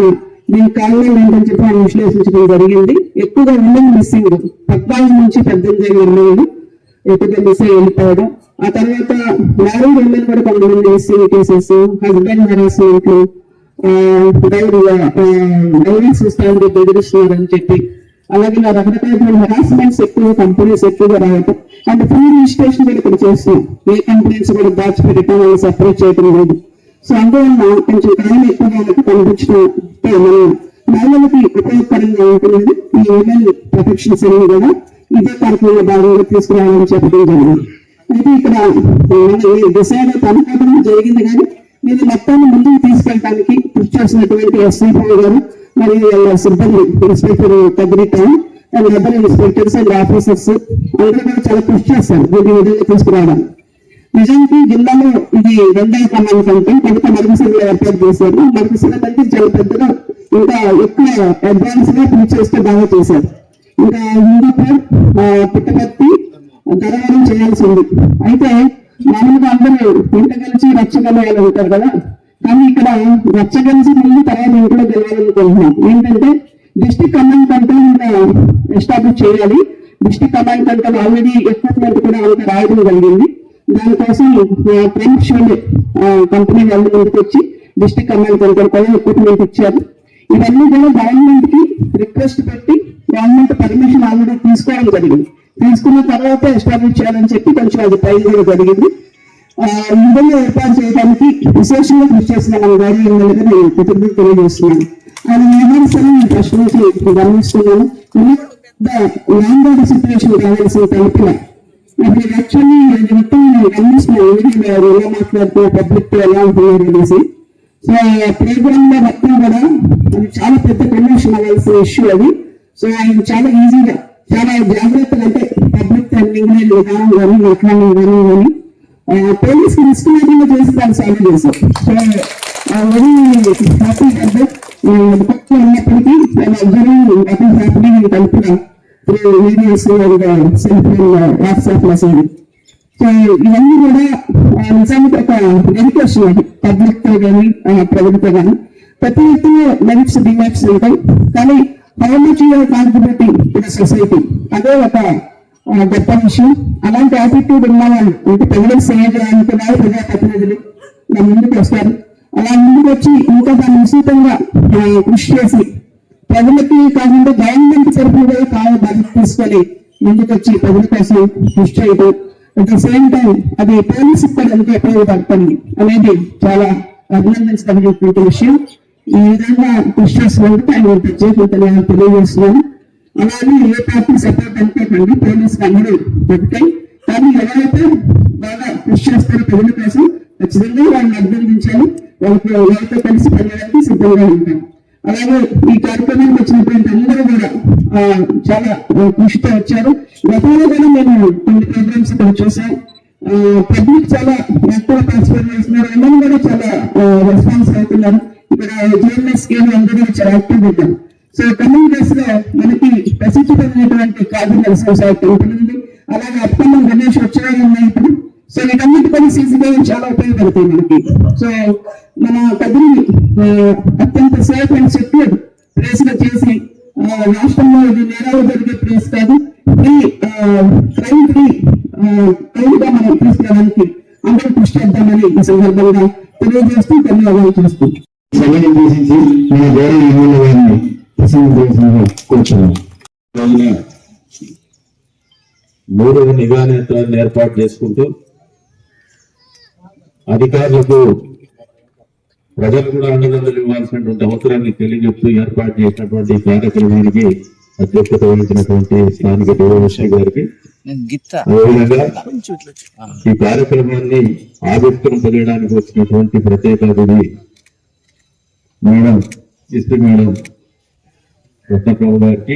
F: దీని కారణం ఏంటని చెప్పి ఆయన విశ్లేషించడం జరిగింది. ఎక్కువగా ఉమెన్ మిస్సింగ్ 14 నుంచి 18 అమ్మాయిలు ఎక్కువగా మిస్ అయ్యి వెళ్ళిపోవడం. ఆ తర్వాత మ్యారేజ్ ఉమెన్ కూడా కొంతమంది missing cases, husband harassment, divorce ఇస్తానికి బెదిరిస్తున్నారని చెప్పి, అలాగే రకరకాల హెరాస్మెంట్స్ ఎక్కువ కంపెనీస్ ఎక్కువగా రావటం అండ్ ఫ్రీ రిజిస్ట్రేషన్ కూడా ఇక్కడ చేస్తున్నాం. ఏ కంపెనీస్ కూడా దాచిపెట్టడం వాళ్ళు సపరేట్ చేయడం లేదు. సో అందువల్ల కొంచెం కాలం ఎక్కువగా కనిపించడం మనం మహిళలకి ఉపయోగకరంగా ఉంటున్నది. ఈ ఉమెన్ ప్రొటెక్షన్స్ అన్ని కూడా ఇదే కార్యక్రమంలో భాగంగా తీసుకురావాలని చెప్పడం జరిగింది. అయితే ఇక్కడ డిసైడ్ తనకాలం జరిగింది, కానీ దీన్ని మొత్తాన్ని ముందుకు తీసుకెళ్ళడానికి కృషి చేసినటువంటి ఎస్సీపీ గారు మరియు వాళ్ళ సిబ్బంది ఇన్స్పెక్టర్ కదిరిట and other inspectors and officers అందరూ కూడా చాలా కృషి చేస్తారు దీన్ని విధంగా తీసుకురావడానికి. నిజానికి జిల్లాలో ఇది రెండవ కమాండ్ కంటే కనుక మరుగుసంలో ఏర్పాటు చేశారు. మరుగుసల కంటే చాలా పెద్దగా ఇంకా ఎక్కువ అడ్వాన్స్ గా పూర్తి చేస్తే బాగా చేశారు. ఇంకా హిందూపూర్, పుట్టపర్తి, ధరవరం చేయాల్సి ఉంది. అయితే మామూలుగా అందరూ ఇంట కలిసి రచ్చగలయాలు ఉంటారు కదా, కానీ ఇక్కడ రచ్చగలిసి ముందు తర్వాత ఇంట్లో గెలవాలనుకుంటున్నాం. ఏంటంటే డిస్ట్రిక్ట్ కమాండ్ కంట్రోల్ ఎస్టాబ్లిష్ చేయాలి. District command control already equipment కూడా అంత రాయడం జరిగింది. దానికోసం ప్రముఖ కంపెనీ వాళ్ళు ముందుకు వచ్చి డిస్ట్రిక్ట్ కమాండ్ కంట్రోల్ కూడా ఎక్విప్మెంట్ ఇచ్చారు. ఇవన్నీ కూడా గవర్నమెంట్ కి రిక్వెస్ట్ పెట్టి గవర్నమెంట్ పర్మిషన్ ఆల్రెడీ తీసుకోవడం జరిగింది. తీసుకున్న తర్వాత ఎస్టాబ్లిష్ చేయాలని చెప్పి కొంచెం అది టైం కూడా జరిగింది. ఈ విధంగా ఏర్పాటు చేయడానికి విశేషంగా కృషి చేసిన మన గవర్నమెంట్ నేను కృతజ్ఞతలు తెలియజేస్తున్నాను. ఆయన వ్యవహారాలను నేను ఫస్ట్ నుంచి గమనిస్తున్నాను. ల్యాండ్ ఆర్డర్ సిచ్యువేషన్ కావాల్సిన తలుపుల ఇప్పుడు యాక్చువల్లీ మొత్తం గమనిస్తున్నాను ఎలా మాట్లాడుతూ పబ్లిక్ ఎలా ఉంటున్నారు అనేసి. సో ప్రోగ్రామ్ లో మొత్తం కూడా అది చాలా పెద్ద కన్వర్షన్ అవ్వాల్సిన ఇష్యూ అది. సో ఆయన చాలా ఈజీగా చాలా జాగ్రత్తగా అంటే పబ్లిక్ హ్యాండ్లింగ్ విధానం కానీ మాట్లాడిన విధానం కానీ పోలీస్ రిస్క్ లేకుండా చేసి దాన్ని సాల్వ్ చేశారు. సో వెరీ హ్యాపీ అంటే ఉన్నప్పటికీ హ్యాపీ కలుపుగా videos self WhatsApp message. So ఇవన్నీ కూడా నిజానికి ఒక డెడికేషన్ అది పబ్లిక్ తో కానీ ప్రజలతో కానీ. ప్రతి వ్యక్తిలో మెరిట్స్ డిమెరిట్స్ ఉంటాయి, కానీ how much your contributing to the society అదే ఒక గొప్ప విషయం. అలాంటి యాటిట్యూడ్ ఉన్న వాళ్ళు అంటే ప్రజలకు సేవ చేయాలనుకున్నారు ప్రజాప్రతినిధులు నా ముందుకు వస్తారు. అలా ముందుకు వచ్చి ఇంకా దాన్ని విస్తృతంగా కృషి చేసి ప్రజలకి కాకుండా గవర్నమెంట్ తరఫున కావాలి బాధ్యత తీసుకొని ముందుకు వచ్చి ప్రజల కోసం కృషి చేయడం, అట్ ద సేమ్ టైం అది పోలీసు కూడా ఎంతో ఉపయోగపడుతుంది అనేది చాలా అభినందించదగినటువంటి విషయం. ఈ విధంగా కృషి చేసినందుకు ఆయన ప్రత్యేకంగా తెలియజేస్తున్నాను. అలాగే ఏ పార్టీ సపోర్ట్ అనుకోకండి, పోలీసులు అందరూ ఒకటై కానీ ఎవరైతే బాగా కృషి చేస్తారో ప్రజల కోసం ఖచ్చితంగా వాళ్ళని అభినందించాలి. వాళ్ళతో కలిసి పనిచేయడానికి సిద్ధంగా ఉంటాం. అలాగే ఈ కార్యక్రమానికి వచ్చినటువంటి అందరూ కూడా చాలా కృషితో వచ్చారు. గతంలో కూడా మేము కొన్ని ప్రోగ్రామ్స్ ఇక్కడ చూసాం. పబ్లిక్ చాలా ఎక్కువ పార్టిసిపేట్ చేస్తున్నారు, అందరూ కూడా చాలా రెస్పాన్స్ అవుతున్నారు. ఇక్కడ జిఎంఎస్ స్కీమ్ అందరూ చాలా యాక్టివ్ ఉంటారు. సో కమింగ్ డేస్ లో మనకి ప్రసిద్ధిపోయినటువంటి కార్డినల్ సొసైటీ ఉంటుంది. అలాగే అప్పన్నం గణేష్ ఉత్సవాలు ఉన్నాయి ఇప్పుడు. సో వీటన్నిటి పని సీజీగా చాలా ఉపయోగపడతాయి మనకి. సో మన కదిరిని అత్యంత సేఫ్ అండ్ సెక్యూర్ ప్లేస్ గా చేసి రాష్ట్రంలో ఇది నేరాలు జరిగే ప్లేస్ కాదు, క్రైమ్ ఫ్రీ గా మనం తీసుకురావడానికి అందరూ కృషి చేద్దామని ఈ సందర్భంగా తెలియజేస్తూ ధన్యవాదాలు చేస్తూ
D: సమయం ఉద్దేశించి మన గౌరవ ఎమ్మెల్యే గారిని ప్రసంగం చేసిన కూర్చున్నాం.
C: మూడవ నిఘా నేత్రాలను ఏర్పాటు చేసుకుంటూ అధికారులకు ప్రజలు కూడా అండదండలు ఇవ్వాల్సినటువంటి అవసరాన్ని తెలియజెప్తూ ఏర్పాటు చేసినటువంటి కార్యక్రమానికి అధ్యక్షత వహించినటువంటి స్థానిక డిఓఎస్పీ గారికి, అదేవిధంగా ఈ కార్యక్రమాన్ని ఆవిష్కరణ తెలియడానికి వచ్చినటువంటి ప్రత్యేక అతిథి మేడం ఎస్పీ మేడం రత్నప్రభు గారికి,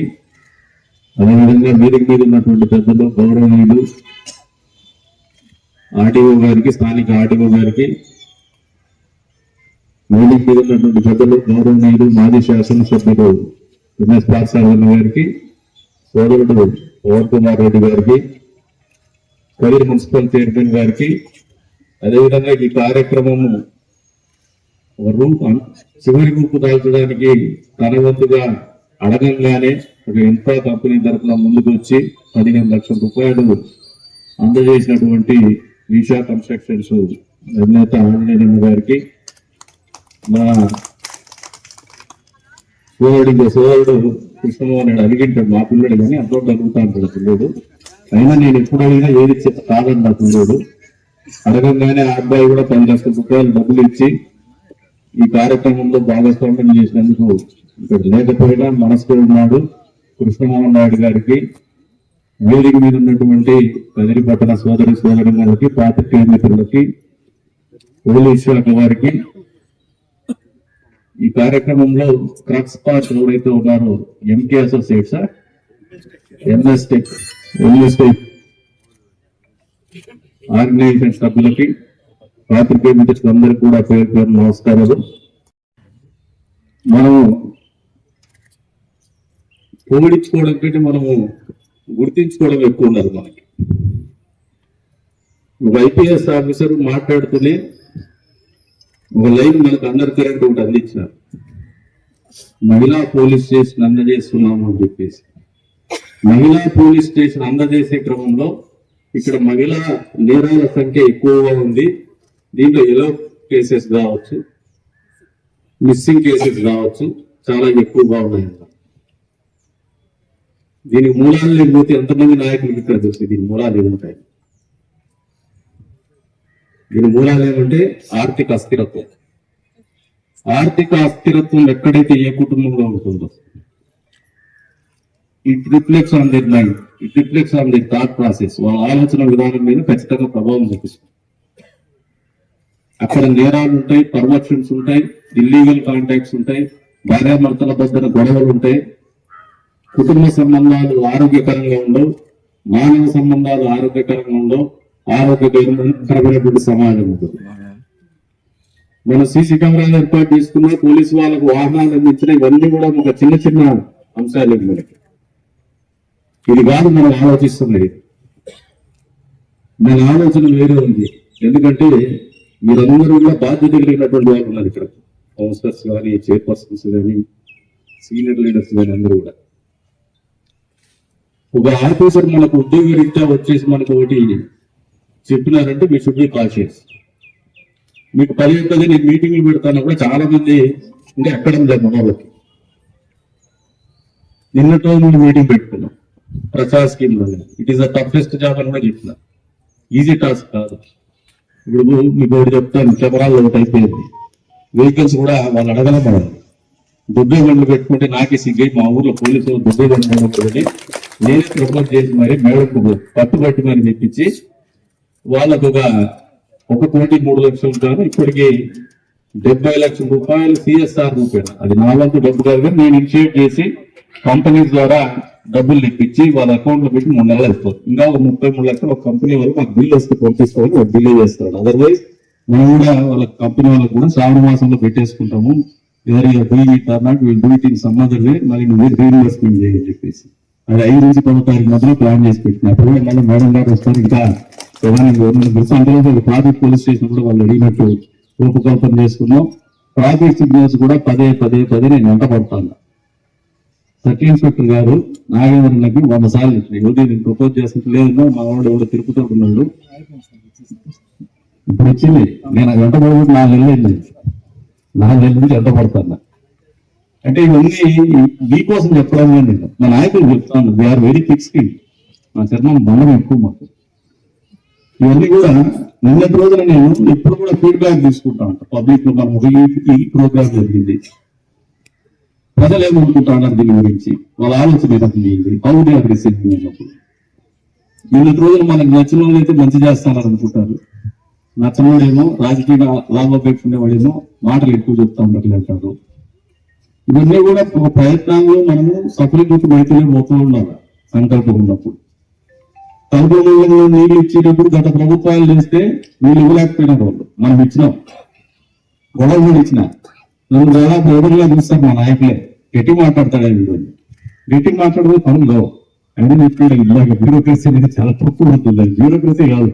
C: అదేవిధంగా మీదికి మీద ఉన్నటువంటి పెద్దలు గౌరవనీయులు ఆర్టీఓ గారికి, స్థానిక ఆర్టీఓ గారికి, మీదికి మీద ఉన్నటువంటి పెద్దలు గౌరవనీయులు మాజీ శాసనసభ్యులు ఎంఎస్ పార్సాగర్ గారికి, సోదరుడు పవన్ కుమార్ రెడ్డి గారికి, కదిరి మున్సిపల్ చైర్మన్ గారికి, అదేవిధంగా ఈ కార్యక్రమము చివరి రూపు దాల్చడానికి తన వంతుగా అడగంగానే ఒక ఇన్ఫ్రా కంపెనీ తరఫున ముందుకు వచ్చి 15 లక్షల రూపాయలు అందజేసినటువంటి ఈషా కన్స్ట్రక్షన్స్ అధినేత ఆంజనేయ గారికి, మా సోదరుడు కృష్ణమోహన్ రెడ్డి అడిగింటాడు మా పిల్లడు కానీ అంతో అడుగుతా ఉంటాడు పిల్లడు. అయినా నేను ఎప్పుడు అడిగినా ఏది కాదని నా పిల్లడు. అడగంగానే ఆ అబ్బాయి కూడా 10 లక్షల రూపాయలు డబ్బులు ఇచ్చి ఈ కార్యక్రమంలో భాగస్వామ్యం చేసినందుకు ఇక్కడ లేకపోయినా మనసులో ఉన్నాడు. కృష్ణమోహన్ నాయుడు గారికి, వేదిక మీద ఉన్నటువంటి కదిరి పట్టణ సోదరులకి, పాత్రికేయ మిత్రులకి, పోలీస్ శాఖ వారికి, ఈ కార్యక్రమంలో క్రక్స్ పార్ట్ ఎవరైతే ఉన్నారో ఎంకే అసోసియేట్స్ ఎంఎస్టెక్ ఆర్గనైజేషన్ సభ్యులకి పాత్రికేయ మిత్రులందరికీ కూడా పేరు పేరు నమస్కారాలు. మనము పొగిడించుకోవడం కంటే మనము గుర్తించుకోవడం ఎక్కువ ఉన్నది మనకి. ఒక ఐపీఎస్ ఆఫీసర్ మాట్లాడుతూనే ఒక లైన్ మనకు అండర్ కరెంట్ ఒకటి అందించినారు, మహిళా పోలీస్ స్టేషన్ అందజేస్తున్నాము అని చెప్పేసి. మహిళా పోలీస్ స్టేషన్ అందజేసే క్రమంలో ఇక్కడ మహిళా నేరాల సంఖ్య ఎక్కువగా ఉంది. దీంట్లో ఎలో కేసెస్ కావచ్చు, మిస్సింగ్ కేసెస్ కావచ్చు, చాలా ఎక్కువగా ఉన్నాయి. దీనికి మూలాలు లేకపోతే ఎంతమంది నాయకులకి ఇక్కడ తెలుసు దీని మూలాలు ఏముంటాయి. దీని మూలాలు ఏమంటే ఆర్థిక అస్థిరత్వం. ఆర్థిక అస్థిరత్వం ఎక్కడైతే ఏ కుటుంబంలో ఉంటుందో it reflects on their mind, it reflects on their thought process. వాళ్ళ ఆలోచన విధానం మీద ఖచ్చితంగా ప్రభావం చూపిస్తుంది. అక్కడ నేరాలు ఉంటాయి, పర్వర్షన్స్ ఉంటాయి, ఇల్లీగల్ కాంటాక్ట్స్ ఉంటాయి, భార్యాభర్తల మధ్యన గొడవలు ఉంటాయి, కుటుంబ సంబంధాలు ఆరోగ్యకరంగా ఉండవు, మానవ సంబంధాలు ఆరోగ్యకరంగా ఉండవు, ఆరోగ్యకరమైనటువంటి సమాజం ఉంటుంది. మనం సీసీ కెమెరాలు ఏర్పాటు చేసుకున్నా, పోలీసు వాళ్ళకు వాహనాలు అందించిన, ఇవన్నీ కూడా ఒక చిన్న చిన్న అంశాలు మనకి. ఇది కాదు మనం ఆలోచిస్తున్నది. మన ఆలోచన వేరే ఉంది. ఎందుకంటే మీరందరూ కూడా బాధ్యత కలిగినటువంటి వాళ్ళు ఉన్నారు ఇక్కడ. కౌన్సిలర్స్ కానీ, చైర్పర్సన్స్ కానీ, సీనియర్ లీడర్స్ కానీ అందరూ కూడా. ఒక ఆఫీసర్ మనకు ఉద్యోగ రీత్యా వచ్చేసి మనకు ఒకటి చెప్పినారంటే మీ షుడ్ బి కాన్షియస్. మీకు పదే నేను మీటింగ్లు పెడతాను కూడా చాలా మంది ఇంకా ఎక్కడ మన వాళ్ళకి. నిన్నతో నేను మీటింగ్ పెట్టుకున్నాం ప్రచార స్కీమ్ లో. It is the toughest job అని కూడా చెప్పిన. ఈజీ టాస్క్ కాదు. ఇప్పుడు మీకు ఒకటి చెప్తాను, కెమెరాలు ఒకటి అయిపోయింది, వెహికల్స్ కూడా వాళ్ళు అడగలమని దుబ్బే బండ్లు పెట్టుకుంటే నాకే సిగ్గై మా ఊర్లో పోలీసులు దుబ్బే బండ్లు పెట్టుకొని నేనే ప్రపోజ్ చేసి మరి మేడకు పట్టుబట్టి మరి తెప్పించి వాళ్ళకు ఒక 1,03,00,000 గాను ఇప్పటికీ 70 లక్షల రూపాయలు సిఎస్ఆర్ రూపాయలు. అది నా వంతు డబ్బు కాదు, కానీ నేను ఇనిషియేట్ చేసి కంపెనీస్ ద్వారా డబ్బులు తెప్పించి వాళ్ళ అకౌంట్ లో పెట్టి 3 నెలలు అయిపోతుంది. ఇంకా ఒక 33 లక్షలు ఒక కంపెనీ వాళ్ళు మాకు బిల్ వస్తే పంపిస్తామని ఒక బిల్ చేస్తాడు. అదర్వైజ్ మనం కూడా వాళ్ళ కంపెనీ వాళ్ళకి కూడా శ్రావణ మాసంలో పెట్టేసుకుంటాము. ఎవరి doing it or not will do it in some other way, మరి నువ్వు రీఇన్వెస్ట్మెంట్ చేయని చెప్పేసి అది 5 నుంచి 10 తారీఖు మధ్యలో ప్లాన్ చేసి పెట్టిన. అప్పుడు మళ్ళీ మేడం గారు వస్తారు. ఇంకా తెలుసు అందులో ట్రాఫిక్ పోలీస్ స్టేషన్ కూడా వాళ్ళు అడిగినట్టు రూపకల్పన చేసుకున్నాం. ట్రాఫిక్ సిగ్నల్స్ కూడా పదే నేను వెంట పడతాను. సర్కిల్ ఇన్స్పెక్టర్ గారు నాగేంద్రకి 100 సార్లు ఇచ్చిన. ఎవరు నేను ప్రపోజ్ చేస్తుంటే లేదన్నా మా వాడు ఎవడో తిరుపతితో ఉన్నాడు, ఇప్పుడు వచ్చింది. నేను వెంట పడబోతు 4 నెలలు 4 నెలల నుంచి వెంట పడతాను. అంటే ఇవన్నీ మీకోసం చెప్పడం నేను మా నాయకులు చెప్తాను. They are very thick skin. మా చర్మం బంధం ఎక్కువ మాకు. ఇవన్నీ కూడా నిన్నటి రోజున నేను ఎప్పుడు కూడా ఫీడ్బ్యాక్ తీసుకుంటా ఉంటాను. పబ్లిక్ లో మనం ఈ ప్రోగ్రామ్ జరిగింది, ప్రజలు ఏమనుకుంటున్నారు దీని గురించి, వాళ్ళ ఆలోచన ఏదైతుంది, హౌ దే ఆర్ రిసీవింగ్ అన్నప్పుడు. నిన్నటి రోజులు మనకు నచ్చిన వాళ్ళు అయితే మంచి చేస్తానని అనుకుంటారు, నచ్చనోడేమో రాజకీయ లాభం పెట్టుకునేవాడేమో మాటలు ఎక్కువ చెప్తా ఉంటారు. ఇవన్నీ కూడా ఒక ప్రయత్నాల్లో మనము సఫలీకృతం అయితేనే పోతూ ఉండాలి. సంకల్పం ఉన్నప్పుడు తలుపులో నీళ్లు ఇచ్చేటప్పుడు గత ప్రభుత్వాలు చేస్తే నీళ్ళు ఇవ్వలేకపోయిన వాళ్ళు మనం ఇచ్చినాం, గొడవ కూడా ఇచ్చిన. నువ్వు దాదాపు ఎదురుగా చూస్తాం మా నాయకులే గట్టి మాట్లాడతాడు. గట్టి మాట్లాడితే పనులు అంటే చెప్పాడు ఇలాగ బ్యూరోక్రసీ అనేది చాలా తక్కువ ఉంటుంది. బ్యూరోక్రసీ కాదు,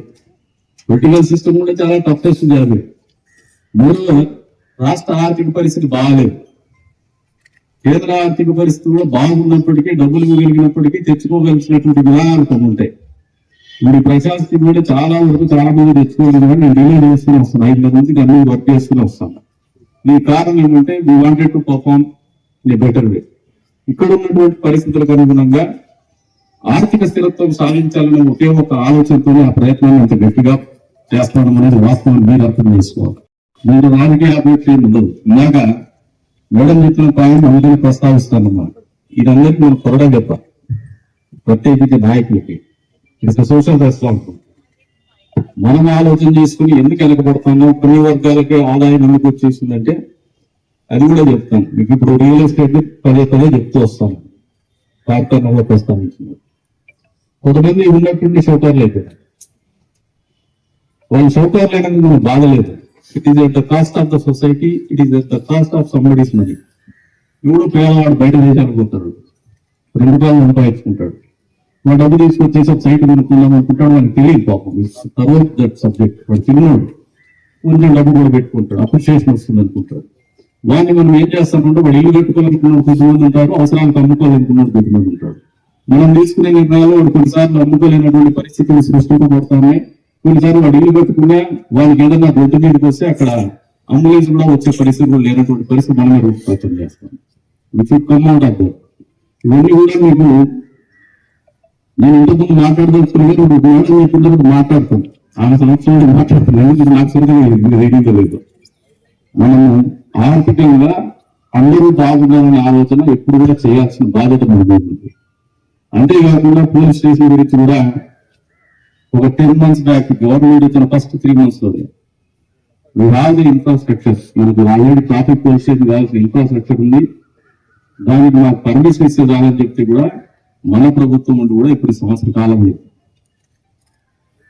C: పొలిటికల్ సిస్టమ్ కూడా చాలా టఫెస్ట్ జాబ్. మూడో, రాష్ట్ర ఆర్థిక పరిస్థితి బాగాలేదు. కేంద్ర ఆర్థిక పరిస్థితి కూడా బాగున్నప్పటికీ, డబ్బులు ఇవ్వగలిగినప్పటికీ తెచ్చుకోగలిసినటువంటి విధానాలు కొన్ని ఉంటాయి. ఇప్పుడు ప్రశాంతి కూడా చాలా వరకు చాలా మంది తెచ్చుకోవాలి. నేను డిలే చేసుకుని వస్తాను, 5 నెలల నుంచి అన్ని వర్క్ చేసుకుని వస్తాను. ఈ కారణం ఏమంటే we wanted to perform in a better way. ఇక్కడ ఉన్నటువంటి పరిస్థితులకు అనుగుణంగా ఆర్థిక స్థిరత్వం సాధించాలనే ఒకే ఒక ఆలోచనతోనే ఆ ప్రయత్నాన్ని అంత గట్టిగా చేస్తాను అనేది వాస్తవం. మీరు అర్థం చేసుకోవాలి. మీరు రాజకీయ అభివృద్ధి ఉండదు. ఇలాగ మేడం చెప్పిన పాయింట్ అందరినీ ప్రస్తావిస్తానమ్మా. ఇదందరికీ మనం త్వరగా చెప్పాలి, ప్రత్యేకించి నాయకులకి. It's social responsibility. మనం ఆలోచన చేసుకుని ఎందుకు వెనకబడుతున్నాం, కొన్ని వర్గాలకి ఆదాయం ఎందుకు వచ్చేసిందంటే అది కూడా చెప్తాను మీకు. ఇప్పుడు రియల్ ఎస్టేట్ పదే చెప్తూ వస్తాను, కార్ఖానాలో ప్రస్తావించింది. కొంతమంది ఉన్నట్టుండి షౌకర్లు అయిపోయారు. వాళ్ళు షౌకర్లు అయినందుకు మనకు బాధలేదు. It is at the cost of the society, it is at the cost of somebody's money. ఇప్పుడు పేదవాడు బయట దేశానికి పోతాడు, 2 రూపాయలు సంపాదించుకుంటాడు, మా డబ్బు తీసుకొచ్చేసి ఒక సైట్ కొనుక్కుందాం అనుకుంటాడు. మనకు తెలియదు పాపం, తర్వాత దట్ సబ్జెక్ట్. వాడు తిన్నాడు, కొంచెం డబ్బు కూడా పెట్టుకుంటాడు, అప్రిషియేషన్ వస్తుంది అనుకుంటాడు. దాన్ని మనం ఏం చేస్తామంటే వాడు ఇల్లు కట్టుకోవాలనుకున్నాడు కొద్దిమంది ఉంటాడు, అవసరానికి అమ్ముకోవాలనుకున్నాడు కొద్దిమంది ఉంటాడు. మనం తీసుకునే నిర్ణయాలు వాడు కొన్నిసార్లు అమ్ముకోలేనటువంటి పరిస్థితులు సృష్టించబడుతున్నాయి. కొన్నిసార్లు వాడు ఇల్లు కట్టుకున్నా వాళ్ళకి ఏదైనా రోడ్డు మీదకి వస్తే అక్కడ అంబులెన్స్ కూడా వచ్చే పరిస్థితులు లేనటువంటి పరిస్థితి మనమే రూపకల్పన చేస్తాం. ఇవన్నీ కూడా మీకు నేను ఇంతకుముందు మాట్లాడదలుచుకున్నాను, మాట్లాడుతాను. ఆమె సంవత్సరాలు మాట్లాడుతున్నాను, నాకు సరిగ్గా రేటింగ్ లేదు. మనము ఆర్థికంగా అందరూ బాగుండాలనే ఆలోచన ఎప్పుడు కూడా చేయాల్సిన బాధ్యత మనకు ఉంటుంది. అంతేకాకుండా పోలీస్ స్టేషన్ గురించి కూడా ఒక 10 months బ్యాక్ గవర్నమెంట్ ఇచ్చిన ఫస్ట్ 3 months లో వీ హ్యావ్ ది ఇన్ఫ్రాస్ట్రక్చర్. మనకు ఆల్రెడీ ట్రాఫిక్ పోలీస్ స్టేషన్ కావాల్సిన ఇన్ఫ్రాస్ట్రక్చర్ ఉంది. దానికి మాకు పర్మిషన్ ఇస్తే చాలని చెప్తే కూడా మన ప్రభుత్వం ఉండి కూడా ఇప్పుడు సంవత్సర కాలం లేదు.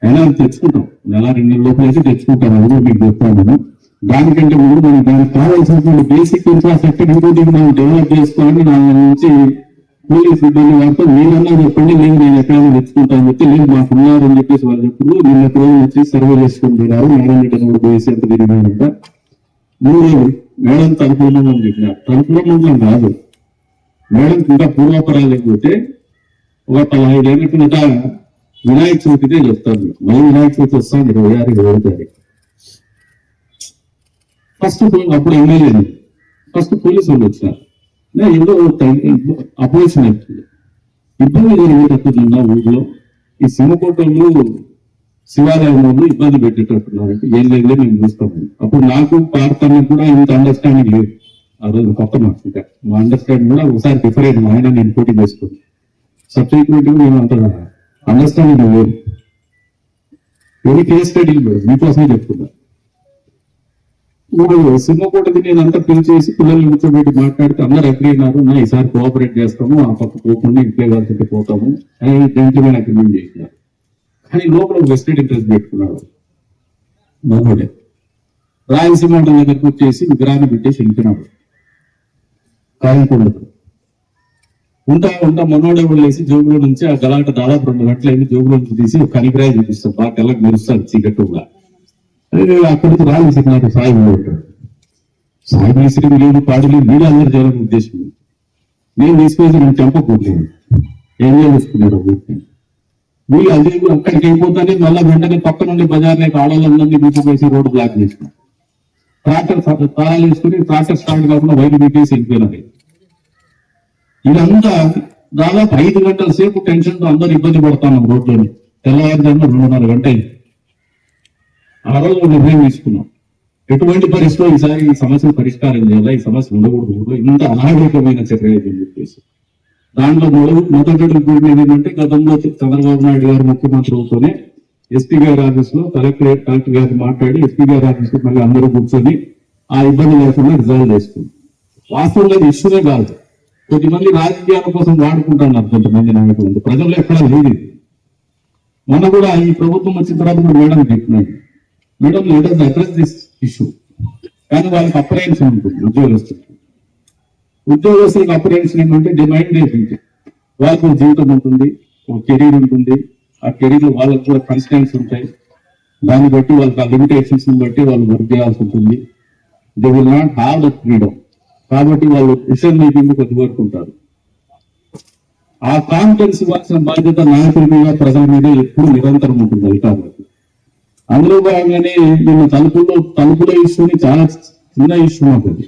C: అయినా తెచ్చుకుంటాం, 1-2 నెలల లోపల అయితే తెచ్చుకుంటాం. అది కూడా మీకు చెప్తాను నేను. దానికంటే ముందు మనకి దానికి కావాల్సినటువంటి బేసిక్ ఇన్ఫ్రాస్ట్రక్చర్ ఇంకోటి మనం డెవలప్ చేసుకోవాలని నా నుంచి పోలీస్ సిబ్బంది వారితో మీరన్నా చెప్పండి, లేదు నేను ఎక్కడైనా తెచ్చుకుంటాను చెప్తే లేదు మాకున్నారు అని చెప్పేసి వాళ్ళు చెప్పుడు. నిన్న రోజు వచ్చి సర్వే చేసుకుని పోయినారు, మేడం వేసి ఎంత తిరిగినారంట. మీరు మేడం తలుపులం అని చెప్పినారు. తలుపులం కాదు, మేడం ఇంకా పూర్వాపరాలు లేకపోతే ఒక 15 ఏళ్ల కిందట వినాయక చవితిదే చెప్తాను. మళ్ళీ వినాయక చవితి వస్తాను 26, 27 ఫస్ట్ అప్పుడు ఎమ్మెల్యే ఫస్ట్ పోలీసు వాళ్ళు వచ్చినారు. ఏదో అపోజిషన్ ఇబ్బంది జరిగేటట్టున్నా ఊళ్ళో ఈ సింహకోటలు శివాలయంలో ఇబ్బంది పెట్టేటట్టున్నారంటే ఏం లేదు మేము చూస్తాము. అప్పుడు నాకు పాడతానికి కూడా ఇంత అండర్స్టాండింగ్ లేదు. ఆ రోజు కొత్త మాకు మా అండర్స్టాండింగ్ కూడా ఒకసారి డిఫరెంట్. ఆయన నేను పోటీ చేసుకుని సబ్సిక్వెంట్ మేము అంత అండర్స్టాండింగ్ లేదు. కొన్ని కేస్ స్టడీలు లేదు, మీకోసమే చెప్తున్నా. ఇప్పుడు సింహకోటది నేను అంతా పిలిచేసి పిల్లల్ని కూర్చోబెట్టి మాట్లాడితే అందరు అగ్రీ అన్నారు. ఈసారి కోఆపరేట్ చేస్తాము, ఆ పక్క పోకుండా ఇంట్లో వాళ్ళకి పోతాము అని జెంట్మెన్ అగ్రిమెంట్ చేసినారు. కానీ లోపల వెస్టెడ్ ఇంట్రెస్ట్ పెట్టుకున్నాడు మనోడే. రాయలసీమ దగ్గరకు వచ్చేసి విగ్రహాన్ని పెట్టేసి వెళ్తున్నాడు కాయంకొండకు. ఉంటా మనోడే వెళ్ళేసి జోబులో నుంచి ఆ గలాట దాదాపు 2 గంటలు అయింది. జోబులో నుంచి తీసి ఒక కనికిరాయి చూపిస్తాం, బాగా తెల్లకి మెరుస్తాడు చీకట్టుగా. అక్కడికి రాయలసీమ నాకు సాయి ఉంటాడు. సాయి మిస్త్రి లేదు, పాడు లేదు, మీరు అందరు చేయాలని ఉద్దేశం. నేను తీసుకొచ్చి నేను చంపకూడలేదు, ఏం చేసుకున్నాడు వీళ్ళు. అదే అక్కడికి అయిపోతానే మళ్ళీ వెంటనే పక్క నుండి బజార్లోకి ఆడాలందరినీ బీపేసి రోడ్డు బ్లాక్ చేసిన ట్రాక్టర్ తాళాలు వేసుకుని ట్రాక్టర్ స్టార్ట్ కాకుండా బయట బీపేసి వెళ్ళిపోయినారు. ఇదంతా దాదాపు 5 గంటల సేపు టెన్షన్ తో అందరూ ఇబ్బంది పడుతున్నాం రోడ్లోని. తెల్లవారుజామున 2:30 గంటలు. ఆ రోజు నిర్ణయం తీసుకున్నాం, ఎటువంటి పరిస్థితిలో ఈసారి ఈ సమస్యను పరిష్కారం చేయాలా, ఈ సమస్య ఉండకూడదు, ఇంత అనాగరికమైన చర్య అని చెప్పేసి. దాంట్లో మొదటి ఏంటంటే గతంలో చంద్రబాబు నాయుడు గారు ముఖ్యమంత్రి అవుతూనే ఎస్పీ గారి ఆఫీస్ లో కలెక్టర్ గారు మాట్లాడి ఎస్పీ గారి ఆఫీస్ లో మళ్ళీ అందరూ కూర్చొని ఆ ఇబ్బంది లేకుండా రిజాల్వ్ చేసుకుంది. వాస్తవంగా అది ఇష్యూనే కాదు, కొద్దిమంది రాజకీయాల కోసం వాడుకుంటున్నారు కొంతమంది నాయకులు. ప్రజల్లో ఎక్కడా లేదు. మొన్న కూడా ఈ ప్రభుత్వం వచ్చిన తర్వాత మేడం చెప్పినాడు, madam let address this issue. కానీ వాళ్ళకి అప్రహెన్షన్ ఉంటుంది ఉద్యోగస్తులకు అప్రహెన్షన్ ఏంటంటే డిమాండ్ ఏంటంటే వాళ్ళకు జీవితం ఉంటుంది, ఒక కెరీర్ ఉంటుంది. ఆ కెరీర్ లో వాళ్ళకు కూడా కన్స్టెంట్స్ ఉంటాయి. దాన్ని బట్టి వాళ్ళకి ఆ లిమిటేషన్స్ బట్టి వాళ్ళు వర్క్ చేయాల్సి ఉంటుంది. They will not have that freedom. కాబట్టి వాళ్ళు డిసిషన్ మేకింగ్ కొద్ది వరకు ఉంటారు. ఆ కాన్ఫిడెన్స్ ఇవ్వాల్సిన బాధ్యత నాయకుల మీద, ప్రజల మీద ఎప్పుడు నిరంతరం ఉంటుంది అధికారులకు. అందులో భాగంగానే నిన్న తలుపుల ఇష్యూని చాలా చిన్న ఇష్యూ ఉంటుంది.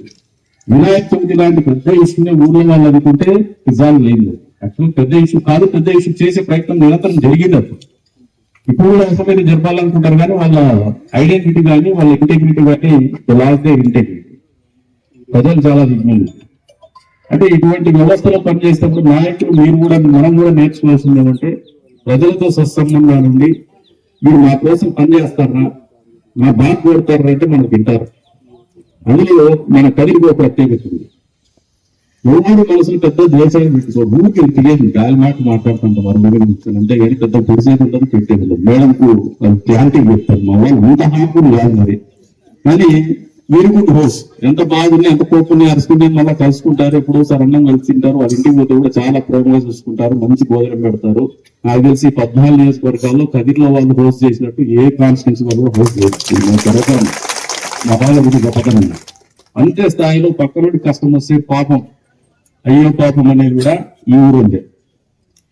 C: వినాయక చవితి లాంటి పెద్ద ఇష్యూనే ఊళ్ళో వాళ్ళు అనుకుంటే రిజాల్వ్ లేదు. యాక్చువల్ పెద్ద ఇష్యూ కాదు, పెద్ద ఇష్యూ చేసే ప్రయత్నం నిరంతరం జరిగింది. అప్పుడు ఇప్పుడు కూడా అసలు జరపాలనుకుంటారు కానీ వాళ్ళ ఐడెంటిటీ కానీ వాళ్ళ ఇంటెగ్రిటీ కానీ లాస్ట్ దే ఇంటెగ్రిటీ. ప్రజలు చాలా విజ్ఞానం. అంటే ఇటువంటి వ్యవస్థలో పనిచేసేటప్పుడు నాయకులు మనం కూడా నేర్చుకోవాల్సింది ఏమంటే ప్రజలతో సత్సంబంధం నుండి మీరు మా కోసం పనిచేస్తారా, మా బాధ కోరుతారా అంటే మనకు వింటారు. అందులో మన కదిరికి ఒక ప్రత్యేకత ఉంది. ఎవరు మనసులు పెద్ద ద్వేషాలు పెట్టుకో ఊరికి తెలియదు గాలి మాట మాట్లాడుతుంటాం వారి మీద కూర్చొని అంతేగాని పెద్ద పొడిసేది ఉండదు పెట్టేది ఉండదు. మేడంకు క్లారిటీ చెప్తారు మా వాళ్ళు అంత హార్మఫుల్ కాదు మరి. కానీ వెరీ గుడ్ హోస్ ఎంత బాగుంది ఎంత కోపుని అరుచుకుంటే మళ్ళీ కలుసుకుంటారు ఎప్పుడోసారి అన్నం కలిసి తింటారు. వాళ్ళ ఇంటికి పోతే కూడా చాలా ప్రేమగా చూసుకుంటారు, మంచి భోజనం పెడతారు. నాకు తెలిసి 14 నియోజకవర్గాల్లో కదిరిలో వాళ్ళు హోస్ట్ చేసినట్టు ఏ కాన్స్టిట్యూన్సీ వాళ్ళు కూడా హోస్ట్ చేస్తుంది. మా వాళ్ళ గురించి గొప్పతనం అంతే స్థాయిలో పక్క నుండి కష్టం వస్తే పాపం అయ్యో పాపం అనేది కూడా ఈ ఊరు ఉంది.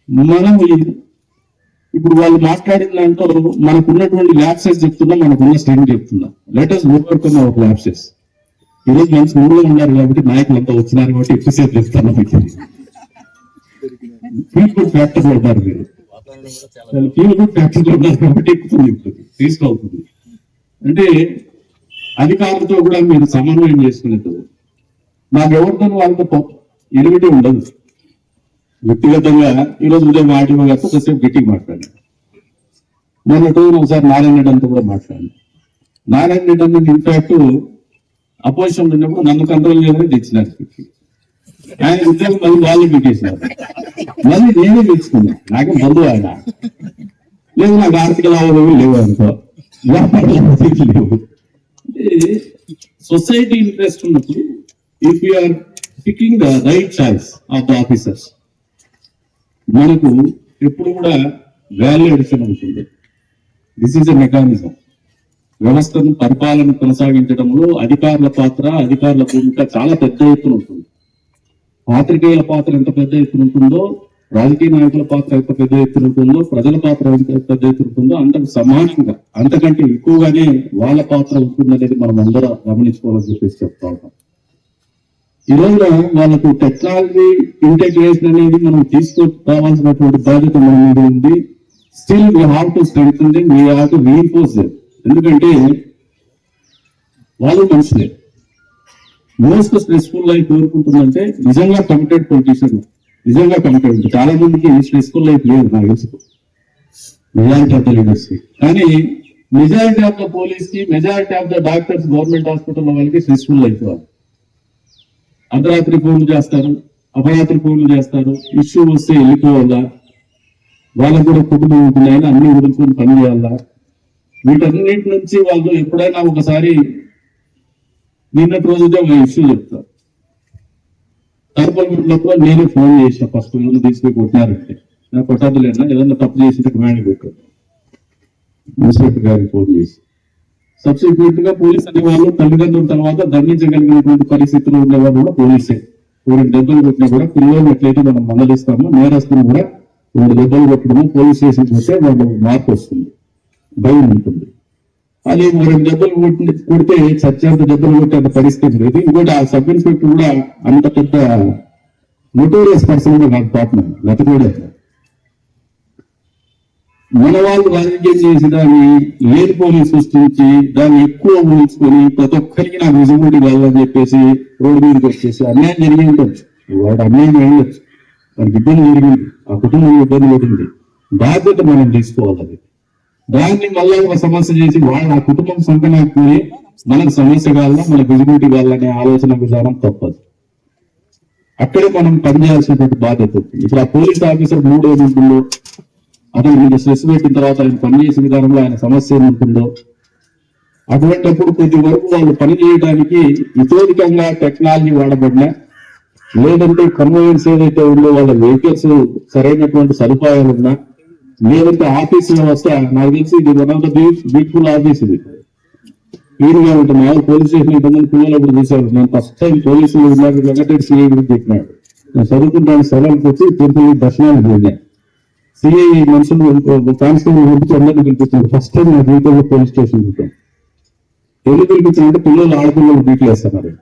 C: మనం ఇప్పుడు వాళ్ళు మాట్లాడిన దాంట్లో మనకున్నటువంటి ల్యాప్సెస్ చెప్తున్నా, మనకున్న స్ట్రెంగ్ చెప్తున్నా. Let us overcome hour lapses. ఈరోజు మంచి ఊళ్ళో ఉన్నారు కాబట్టి నాయకులు అంతా వచ్చినారు కాబట్టి ఎక్కువసేపు చెప్తాను. ఫీల్ గుడ్ ఫ్యాక్టర్ పడతారు మీరు, ఫీల్ గుడ్ ఫ్యాక్టర్ ఉన్నారు కాబట్టి ఎక్కుతుంది ఇప్పుడు తీసుకెళ్తుంది. అంటే అధికారులతో కూడా మీరు సమన్వయం చేసుకునేది. నాకు ఎవరితో వాళ్ళతో ఎలిమిటీ ఉండదు. వ్యక్తిగతంగా ఈరోజు ఉదయం ఆర్టీఓ గారితో కొద్దిసేపు గట్టిగా మాట్లాడాను. మొన్నటి ఒకసారి నారాయణ రెడ్డి అంతా కూడా మాట్లాడాను. నారాయణ రెడ్డి అనేది ఇన్ఫాక్ట్ అపోజిషన్ ఉన్నప్పుడు నన్ను కంట్రోల్ చేయమని తెచ్చినారు. ఆయన ఉద్యోగం మళ్ళీ వాళ్ళు పెట్టేసినారు. మళ్ళీ నేనే తెచ్చుకున్నా. నాకే బంధువు ఆయన లేదు, నాకు ఆర్థిక లావాదేవీలు లేవు అనుకో, వ్యాపార లావాదేవీలు లేవు. సొసైటీ ఇంట్రెస్ట్ ఉన్నప్పుడు if you are picking the right choice of the officers మనకు ఎప్పుడు కూడా వాల్యూ అడిషన్ ఉంటుంది. This is a mechanism. వ్యవస్థను పరిపాలన కొనసాగించడంలో అధికారుల పాత్ర, అధికారుల భూమిక చాలా పెద్ద ఎత్తున ఉంటుంది. పాత్రికేయుల పాత్ర ఎంత పెద్ద ఎత్తున ఉంటుందో, రాజకీయ నాయకుల పాత్ర ఎంత పెద్ద ఎత్తున ఉంటుందో, ప్రజల పాత్ర ఎంత పెద్ద ఎత్తున ఉంటుందో అంతకు సమానంగా అంతకంటే ఎక్కువగానే వాళ్ళ పాత్ర ఉంటుందనేది మనం అందరం గమనించుకోవాలని చెప్పేసి చెప్తా ఉంటాం. ఈ రోజున వాళ్ళకు టెక్నాలజీ ఇంటెగ్రేషన్ అనేది మనం తీసుకురావాల్సినటువంటి బాధ్యత మన మీద ఉంది. Still we have to strengthen them, we have to reinforce them. ఎందుకంటే వాళ్ళు మనుషులే. మోస్ట్ స్ట్రెస్ఫుల్ లైఫ్ కోరుకుంటుందంటే నిజంగా కమిటెడ్ పొలిటీషియన్, నిజంగా కమిటెడ్. చాలా మందికి స్ట్రెస్ఫుల్ లైఫ్ లేదు నాకు తెలుసు, మెజారిటీ ఆఫ్ ద లీడర్స్ కి. కానీ మెజారిటీ ఆఫ్ ద పోలీస్ కి, majority of the doctors government hospital వాళ్ళకి స్ట్రెస్ఫుల్ లైఫ్ వాళ్ళు. అర్ధరాత్రి ఫోన్లు చేస్తారు, అపరాత్రి ఫోన్లు చేస్తారు, ఇష్యూ వస్తే వెళ్ళిపోవాలా, వాళ్ళకు కూడా కుటుంబం ఉంటుంది, అయినా అన్ని వదులుకొని పని చేయాలా. వీటన్నిటి నుంచి వాళ్ళు ఎప్పుడైనా ఒకసారి నిన్నటి రోజుదే ఒక ఇష్యూ చెప్తారు. తరపులో నేనే ఫోన్ చేసిన ఫస్ట్ ఏమైనా తీసుకుని కొట్టినారంటే, నాకు కొట్టద్దులేనా ఏదన్నా తప్పు చేసి కమాండ్ పెట్టారు ఇన్స్పెక్టర్ గారికి ఫోన్ చేసి. సబ్సిక్వెంట్ గా పోలీస్ అనే వాళ్ళు తల్లిదండ్రుల తర్వాత దండించగలిగినటువంటి పరిస్థితులు ఉండేవాళ్ళు కూడా పోలీసే. 2 దెబ్బలు కొట్టినా కూడా పిల్లలు ఎట్లయితే మనం మందలిస్తామో నేరస్తులు కూడా 2 దెబ్బలు కొట్టడము పోలీస్ స్టేషన్ పోతే వాళ్ళు మార్పు వస్తుంది, భయం ఉంటుంది. అది 2 దెబ్బలు కొడితే సత్యాంత దెబ్బలు కొట్టే పరిస్థితి లేదు. ఇంకోటి ఆ సబ్ ఇన్స్పెక్టర్ కూడా అంత పెద్ద నోటోరియస్ పర్సన్ గా నాకు పాపం గత కూడా మన వాళ్ళు రాజకీయం చేసి దాన్ని లేని పోలీసు సృష్టించి దాన్ని ఎక్కువ ఊహించుకొని ప్రతి ఒక్కరికి నాకు విజిబిలిటీ కావాలని చెప్పేసి రోడ్డు మీదకి వచ్చేసి అన్యాయం జరిగి ఉండొచ్చు, వాడు అన్యాయం ఉండొచ్చు, మనకి ఇబ్బంది జరిగింది, ఆ కుటుంబం ఇబ్బంది పడింది, బాధ్యత మనం తీసుకోవాలి. దాన్ని మళ్ళీ ఒక సమస్య చేసి వాళ్ళు ఆ కుటుంబం సంకనాకపోయి మనకు సమస్య కావాలా, మనకు విజిబిలిటీ కావాలనే ఆలోచన విధానం తప్పదు. అక్కడే మనం పనిచేయాల్సినటువంటి బాధ్యత ఉంది. ఇప్పుడు ఆ పోలీస్ ఆఫీసర్ 3 రోజుల్లో అతను మీకు స్ట్రెస్ పెట్టిన తర్వాత ఆయన పనిచేసే విధానంలో ఆయన సమస్య ఏముంటుందో అటువంటిప్పుడు కొద్ది వరకు వాళ్ళు పని చేయడానికి ఇతోధికంగా టెక్నాలజీ వాడబడినా, లేదంటే కన్వీనియన్స్ ఏదైతే ఉందో వాళ్ళ వెహికల్స్ సరైనటువంటి సదుపాయాలు ఉన్నా, లేదంటే ఆఫీస్ వ్యవస్థ నాకు తెలిసి ఇది one of the beautiful office. ఇది క్లీన్గా ఉంటుంది. వాళ్ళు పోలీస్ స్టేషన్ ఇంతమంది పిల్లలు కూడా చూశారు. నేను ఫస్ట్ టైం పోలీసులు ఉన్నారు వెంకటరెడ్డి సిఐ గురించి చెప్పినాడు. నేను చదువుకుంటాను స్థలానికి వచ్చి తిరుపతి దర్శనానికి వెళ్ళాను. సిఐ మనుషులు కానిస్టేబుల్ పంపించి అందరినీ పిలిపించారు. ఫస్ట్ టైం నా జీవితంలో పోలీస్ స్టేషన్ ఉంటాను. ఎందుకు పిలిపించారంటే పిల్లలు ఆడపిల్లలు బీట్లేస్తున్నారు.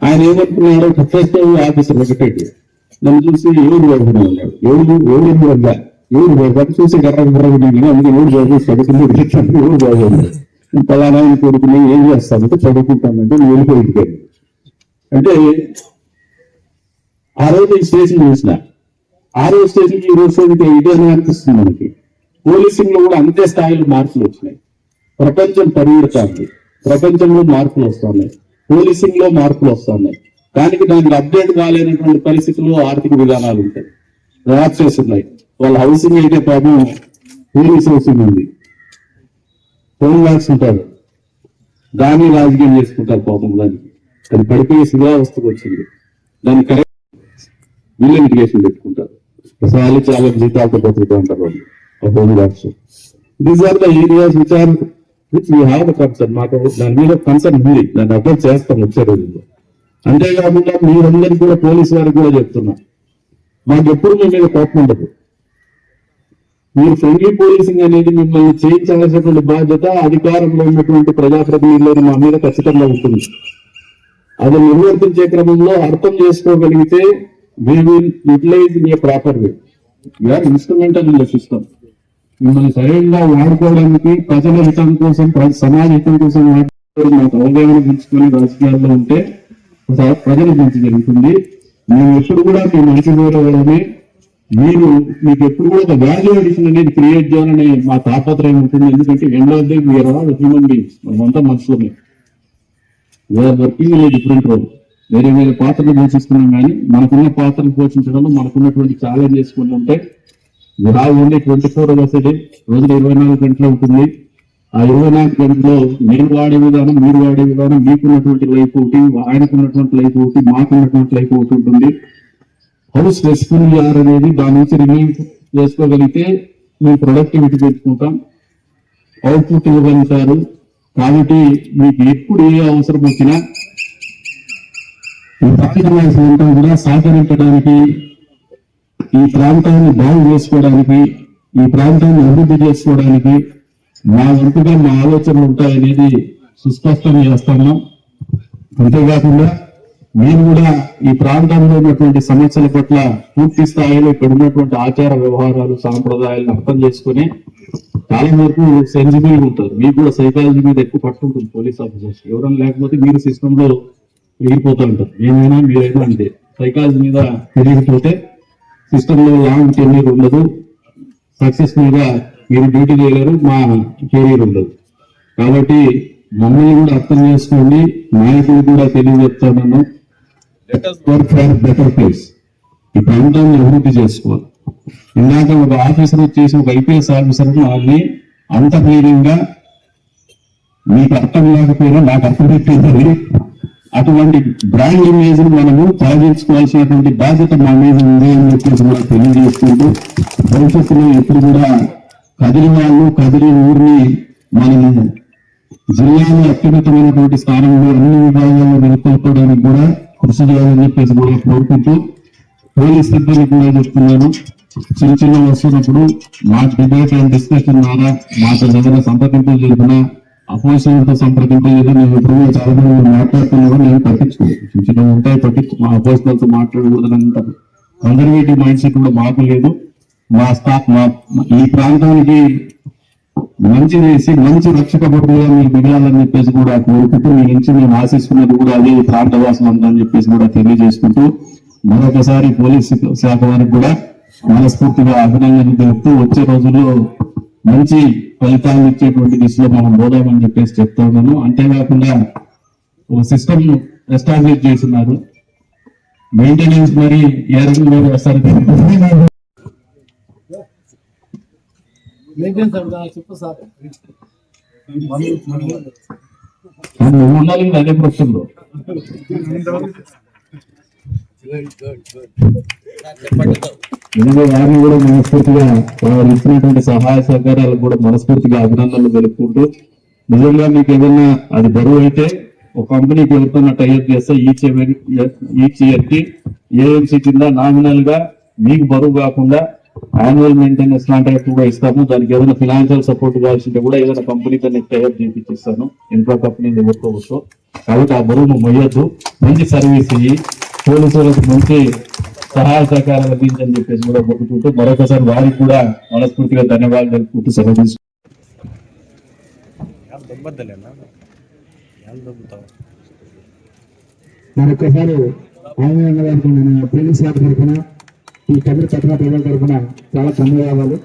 C: ఆయన ఏమనుకున్నాడు, ఫస్ట్ ఆఫీసర్ వెంకటరెడ్డి నన్ను చూసి ఎవరు బాబు అన్నాడు. ఎవరు వల్ల ఎవరు బాబు చూసి గర్ర అందుకే ఎవరు బాబు చదువుకుని ఎవరు బాబు అన్నాడు. పలానా కొడుకుని ఏం చేస్తానంటే చదువుకుంటానంటే నేను వెళ్ళిపోయి. అంటే ఆ రోజు ఈ స్టేషన్ చూసిన, ఆ రోజు స్టేషన్కి ఈ రోజు స్టేషన్కి ఇదే అని అనిపిస్తుంది మనకి. పోలీసింగ్ లో కూడా అంతే స్థాయిలో మార్పులు వచ్చినాయి. ప్రపంచం పరిగెడుతుంది, ప్రపంచంలో మార్పులు వస్తున్నాయి. పోలీసింగ్ లో మార్పులు వస్తున్నాయి. దానికి అప్డేట్ కాలేనటువంటి పరిస్థితుల్లో ఆర్థిక విధానాలు ఉంటాయి, ర్యాప్సెస్ ఉన్నాయి. వాళ్ళ హౌసింగ్ అయితే పాపం పోలీస్ హౌసింగ్ ఉంది, హోమ్ వర్క్స్ ఉంటారు, దాన్ని రాజకీయం చేసుకుంటారు పాపం. దానికి అది పడిపోయే శిలావస్థకు వచ్చింది. దాన్ని కరెక్ట్ వీళ్ళ లిటిగేషన్ పెట్టుకుంటారు. చాలా చాలా జీతాలతో బతుకుతూ ఉంటారు వాళ్ళు home works. These are the areas which are which we have the concern. మాకు దాని మీద కన్సర్న్ ఉంది, దాన్ని అర్థం చేస్తాం వచ్చే రోజుల్లో. అంతేకాకుండా మీరందరికీ కూడా పోలీసు వారికి కూడా చెప్తున్నా, మాకు ఎప్పుడు మీ మీద కోపం ఉండదు. మీరు ఫ్రెండ్లీ పోలీసింగ్ అనేది మిమ్మల్ని చేయించాల్సినటువంటి బాధ్యత అధికారంలో ఉన్నటువంటి ప్రజాప్రతినిధులను మా మీద ఖచ్చితంగా ఉంటుంది. అది నిర్వర్తించే క్రమంలో అర్థం చేసుకోగలిగితే we will utilize in a proper way. We are instrumental in the system. మిమ్మల్ని సరైనంగా వాడుకోవడానికి, ప్రజల హితం కోసం, సమాజ హితం కోసం వాడుకోవడం మాకు అవగాహన పెంచుకొని రాజకీయాల్లో ఉంటే ప్రజల గురించి జరుగుతుంది. మేము ఎప్పుడు కూడా మీ మంచి గౌరవమే, మీకు ఎప్పుడు కూడా ఒక వాల్యూ అడిషన్ అనేది క్రియేట్ చేయాలనే మా తాపత్రయం ఉంటుంది. ఎందుకంటే end of the day we're all human beings, మనమంతా మనుషులమే. We're working in a different role. వేరే వేరే పాత్రలు పోషిస్తున్నాం, కానీ మనకున్న పాత్రలు పోషించడంలో మనకున్నటువంటి ఛాలెంజెస్ కొన్ని ఉంటాయి. ఓన్లీ 24 hours a day, రోజులు 24 గంటలు ఉంటుంది. ఆ 24 గంటల్లో నేను వాడే విధానం, మీరు వాడే విధానం, మీకున్నటువంటి లైఫ్ ఒకటి, ఆయనకున్నటువంటి లైఫ్ ఒకటి, మాకున్నటువంటి లైఫ్ ఒకటి ఉంటుంది. హౌ స్ట్రెస్ఫుల్ ఆర్ అనేది దాని నుంచి రిలీవ్ చేసుకోగలిగితే మేము ప్రొడక్టివిటీ పెంచుకుంటాం, అవుట్పుట్ ఇవ్వగలుగుతారు. కాబట్టి మీకు ఎప్పుడు ఏ అవసరం వచ్చినా ఈ ప్రాంతంలో కూడా సహకరించడానికి, ఈ ప్రాంతాన్ని బాగు చేసుకోవడానికి, ఈ ప్రాంతాన్ని అభివృద్ధి చేసుకోవడానికి మా వంతుగా మా ఆలోచనలు ఉంటాయనేది సుస్పష్టం చేస్తున్నాం. అంతేకాకుండా మేము కూడా ఈ ప్రాంతంలో ఉన్నటువంటి సమస్యల పట్ల పూర్తి స్థాయిలో ఇక్కడ ఉన్నటువంటి ఆచార వ్యవహారాలు, సాంప్రదాయాలను అర్థం చేసుకుని చాలా వరకు సెన్సిబుల్ గా ఉంటారు. మీకు కూడా సైకాలజీ మీద ఎక్కువ పట్టుంటుంది పోలీస్ ఆఫీసర్స్. ఎవరైనా లేకపోతే మీరు సిస్టమ్ లో వెళ్ళిపోతూ ఉంటారు. ఏమైనా మీరైనా అంటే సైకాలజీ మీద తెలియకపోతే సిస్టమ్ లో లాంగ్ కెరీర్ ఉండదు, సక్సెస్ఫుల్ గా మీరు డ్యూటీ చేయలేరు, మా కెరీర్ ఉండదు. కాబట్టి మమ్మల్ని కూడా అర్థం చేసుకోండి, నాయకులు కూడా తెలియజెప్తాను. Let us work for better place. ఈ ప్రాంతాన్ని అభివృద్ధి చేసుకోవాలి. ఇందాక ఒక ఆఫీసర్ వచ్చేసి, ఒక ఐపీఎస్ ఆఫీసర్ వాళ్ళని అంత ధైర్యంగా, మీకు అర్థం లేకపోయినా నాకు అర్థమైపోయింది, అటువంటి బ్రాండ్ ఇమేజ్ ని మనము తొలగించుకోవాల్సినటువంటి బాధ్యత మా మీద ఉంది అని చెప్పేసి కూడా తెలియజేసుకుంటూ, భవిష్యత్తులో ఎప్పుడు కూడా కదిలి వాళ్ళు, కదిలి ఊరిని మనము జిల్లాలో అత్యున్నతమైనటువంటి స్థానంలో అన్ని విభాగాల్లో నెలకొల్పడానికి కూడా కృషి చేయాలని చెప్పేసి కూడా కోరుకుంటూ, పోలీస్ సిబ్బంది కూడా చెప్తున్నాను, చిన్న వస్తున్నప్పుడు మా డిబేట్ అండ్ డిస్కషన్ ద్వారా మాతో ఏదైనా సంప్రదింపులు జరిగినా, అపోజిషన్తో సంప్రదింపులు ఏదో మేము ఎప్పుడు చాలా మంది మాట్లాడుతున్నారో నేను పట్టించుకోలేదు. చిన్న ఉంటాయి మా అపోజిషన్తో మాట్లాడకూడదంత కన్జర్వేటివ్ మైండ్ సెట్ కూడా మాకు లేదు. మా స్టాఫ్ ఈ ప్రాంతానికి మంచి చేసి మంచి రక్షక భటులుగా మీరు మిగలాలని చెప్పేసి కూడా కోరుకుంటూ, మీ నుంచి మేము ఆశిస్తున్నది కూడా అదే ప్రాంతవాసం అంతా అని చెప్పేసి కూడా తెలియజేసుకుంటూ, మరొకసారి పోలీస్ శాఖ వారికి కూడా మనస్ఫూర్తిగా అభినందనలు తెలుపుతూ, వచ్చే రోజుల్లో మంచి ఫలితాలు ఇచ్చేటువంటి దిశలో మనం పోదామని చెప్పేసి చెప్తా ఉన్నాను. అంతేకాకుండా ఒక సిస్టమ్ ఎస్టాబ్లిష్ చేస్తున్నారు, మెయింటెనెన్స్ మరి ఏ రకంగా వేస్తారు ఉండాలి అదే ప్రశ్నలో. వారిని కూడా మనస్ఫూర్తిగా వారు ఇచ్చినటువంటి సహాయ సహకారాలకు కూడా మనస్ఫూర్తిగా అభినందనలు తెలుపుకుంటూ, నిజంగా మీకు ఏదైనా అది బరువు అయితే ఒక కంపెనీకి ఎవరితో టైఅప్ చేస్తే ఈచ్ ఇయర్ కి ఏఎంసీ కింద నామినల్ గా మీకు బరువు కాకుండా యాన్యువల్ మెయింటెనెన్స్ కాంట్రాక్ట్ కూడా ఇస్తాము. దానికి ఏదైనా ఫైనాన్షియల్ సపోర్ట్ కావాల్సింటే కూడా ఏదైనా కంపెనీతో టైఅప్ చేయించిస్తాను, ఇంట్లో కంపెనీ ఎవరికోవచ్చు. కాబట్టి ఆ బరువును మొయ్యొద్దు, మంచి సర్వీస్ ఇయ్యి, పోలీసులకు మంచి సహాయ సహకారాలు అందించని చెప్పేసి కూడా కోరుకుంటూ, మరొకసారి వారికి కూడా మనస్ఫూర్తిగా ధన్యవాదాలు తెలుపుకుంటూ సెలవు తీసుకుంటాం.
D: మరొకసారి పోలీస్ శాఖ తరఫున, ఈ కదిరి పట్టణ ప్రజల తరఫున చాలా ధన్యవాదాలు.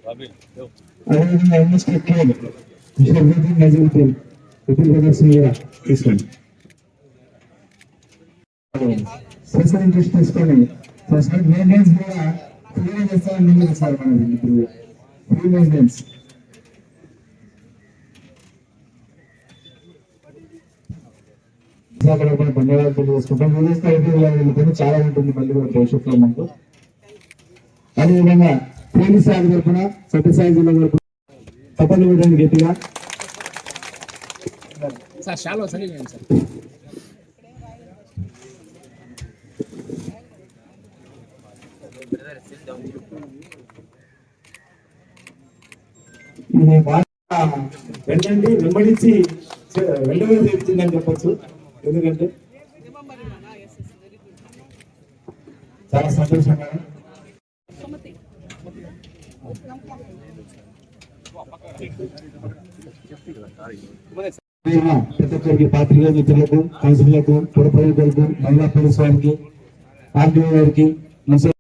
D: అదేవిధంగా ఎంఎస్కే కేల్ విపిన్ బ్రదర్స్ మీద తీసుకోండి. స్పెషల్ ఇంట్రెస్ట్ తీసుకొని స్పెషల్ మెయింటెనెన్స్ కూడా ఫ్రీగా చేస్తామని ముందుకు సార్ మనది ఇప్పుడు ఫ్రీ మెయింటెనెన్స్. అక్కడ కూడా ధన్యవాదాలు తెలియజేసుకుంటాం. విదేశీ వెళ్ళిపోయి చాలా ఉంటుంది మళ్ళీ కూడా భవిష్యత్తులో మనకు. అదేవిధంగా పోలీస్ శాఖ తరఫున సత్యసాయి జిల్లా తరఫున తప్పని విధంగా గట్టిగా ఇది బాగా వెళ్ళండి వెంబడించి వెళ్ళగా తెచ్చిందని చెప్పొచ్చు. ఎందుకంటే చాలా సంతోషంగా ప్రతి ఒక్కరికి పాత్రికేయ మిత్రులకు కౌన్సిలర్లకు పురపాలకులకు మహిళా పోలీసు వారికి ఆర్టీఓ గారికి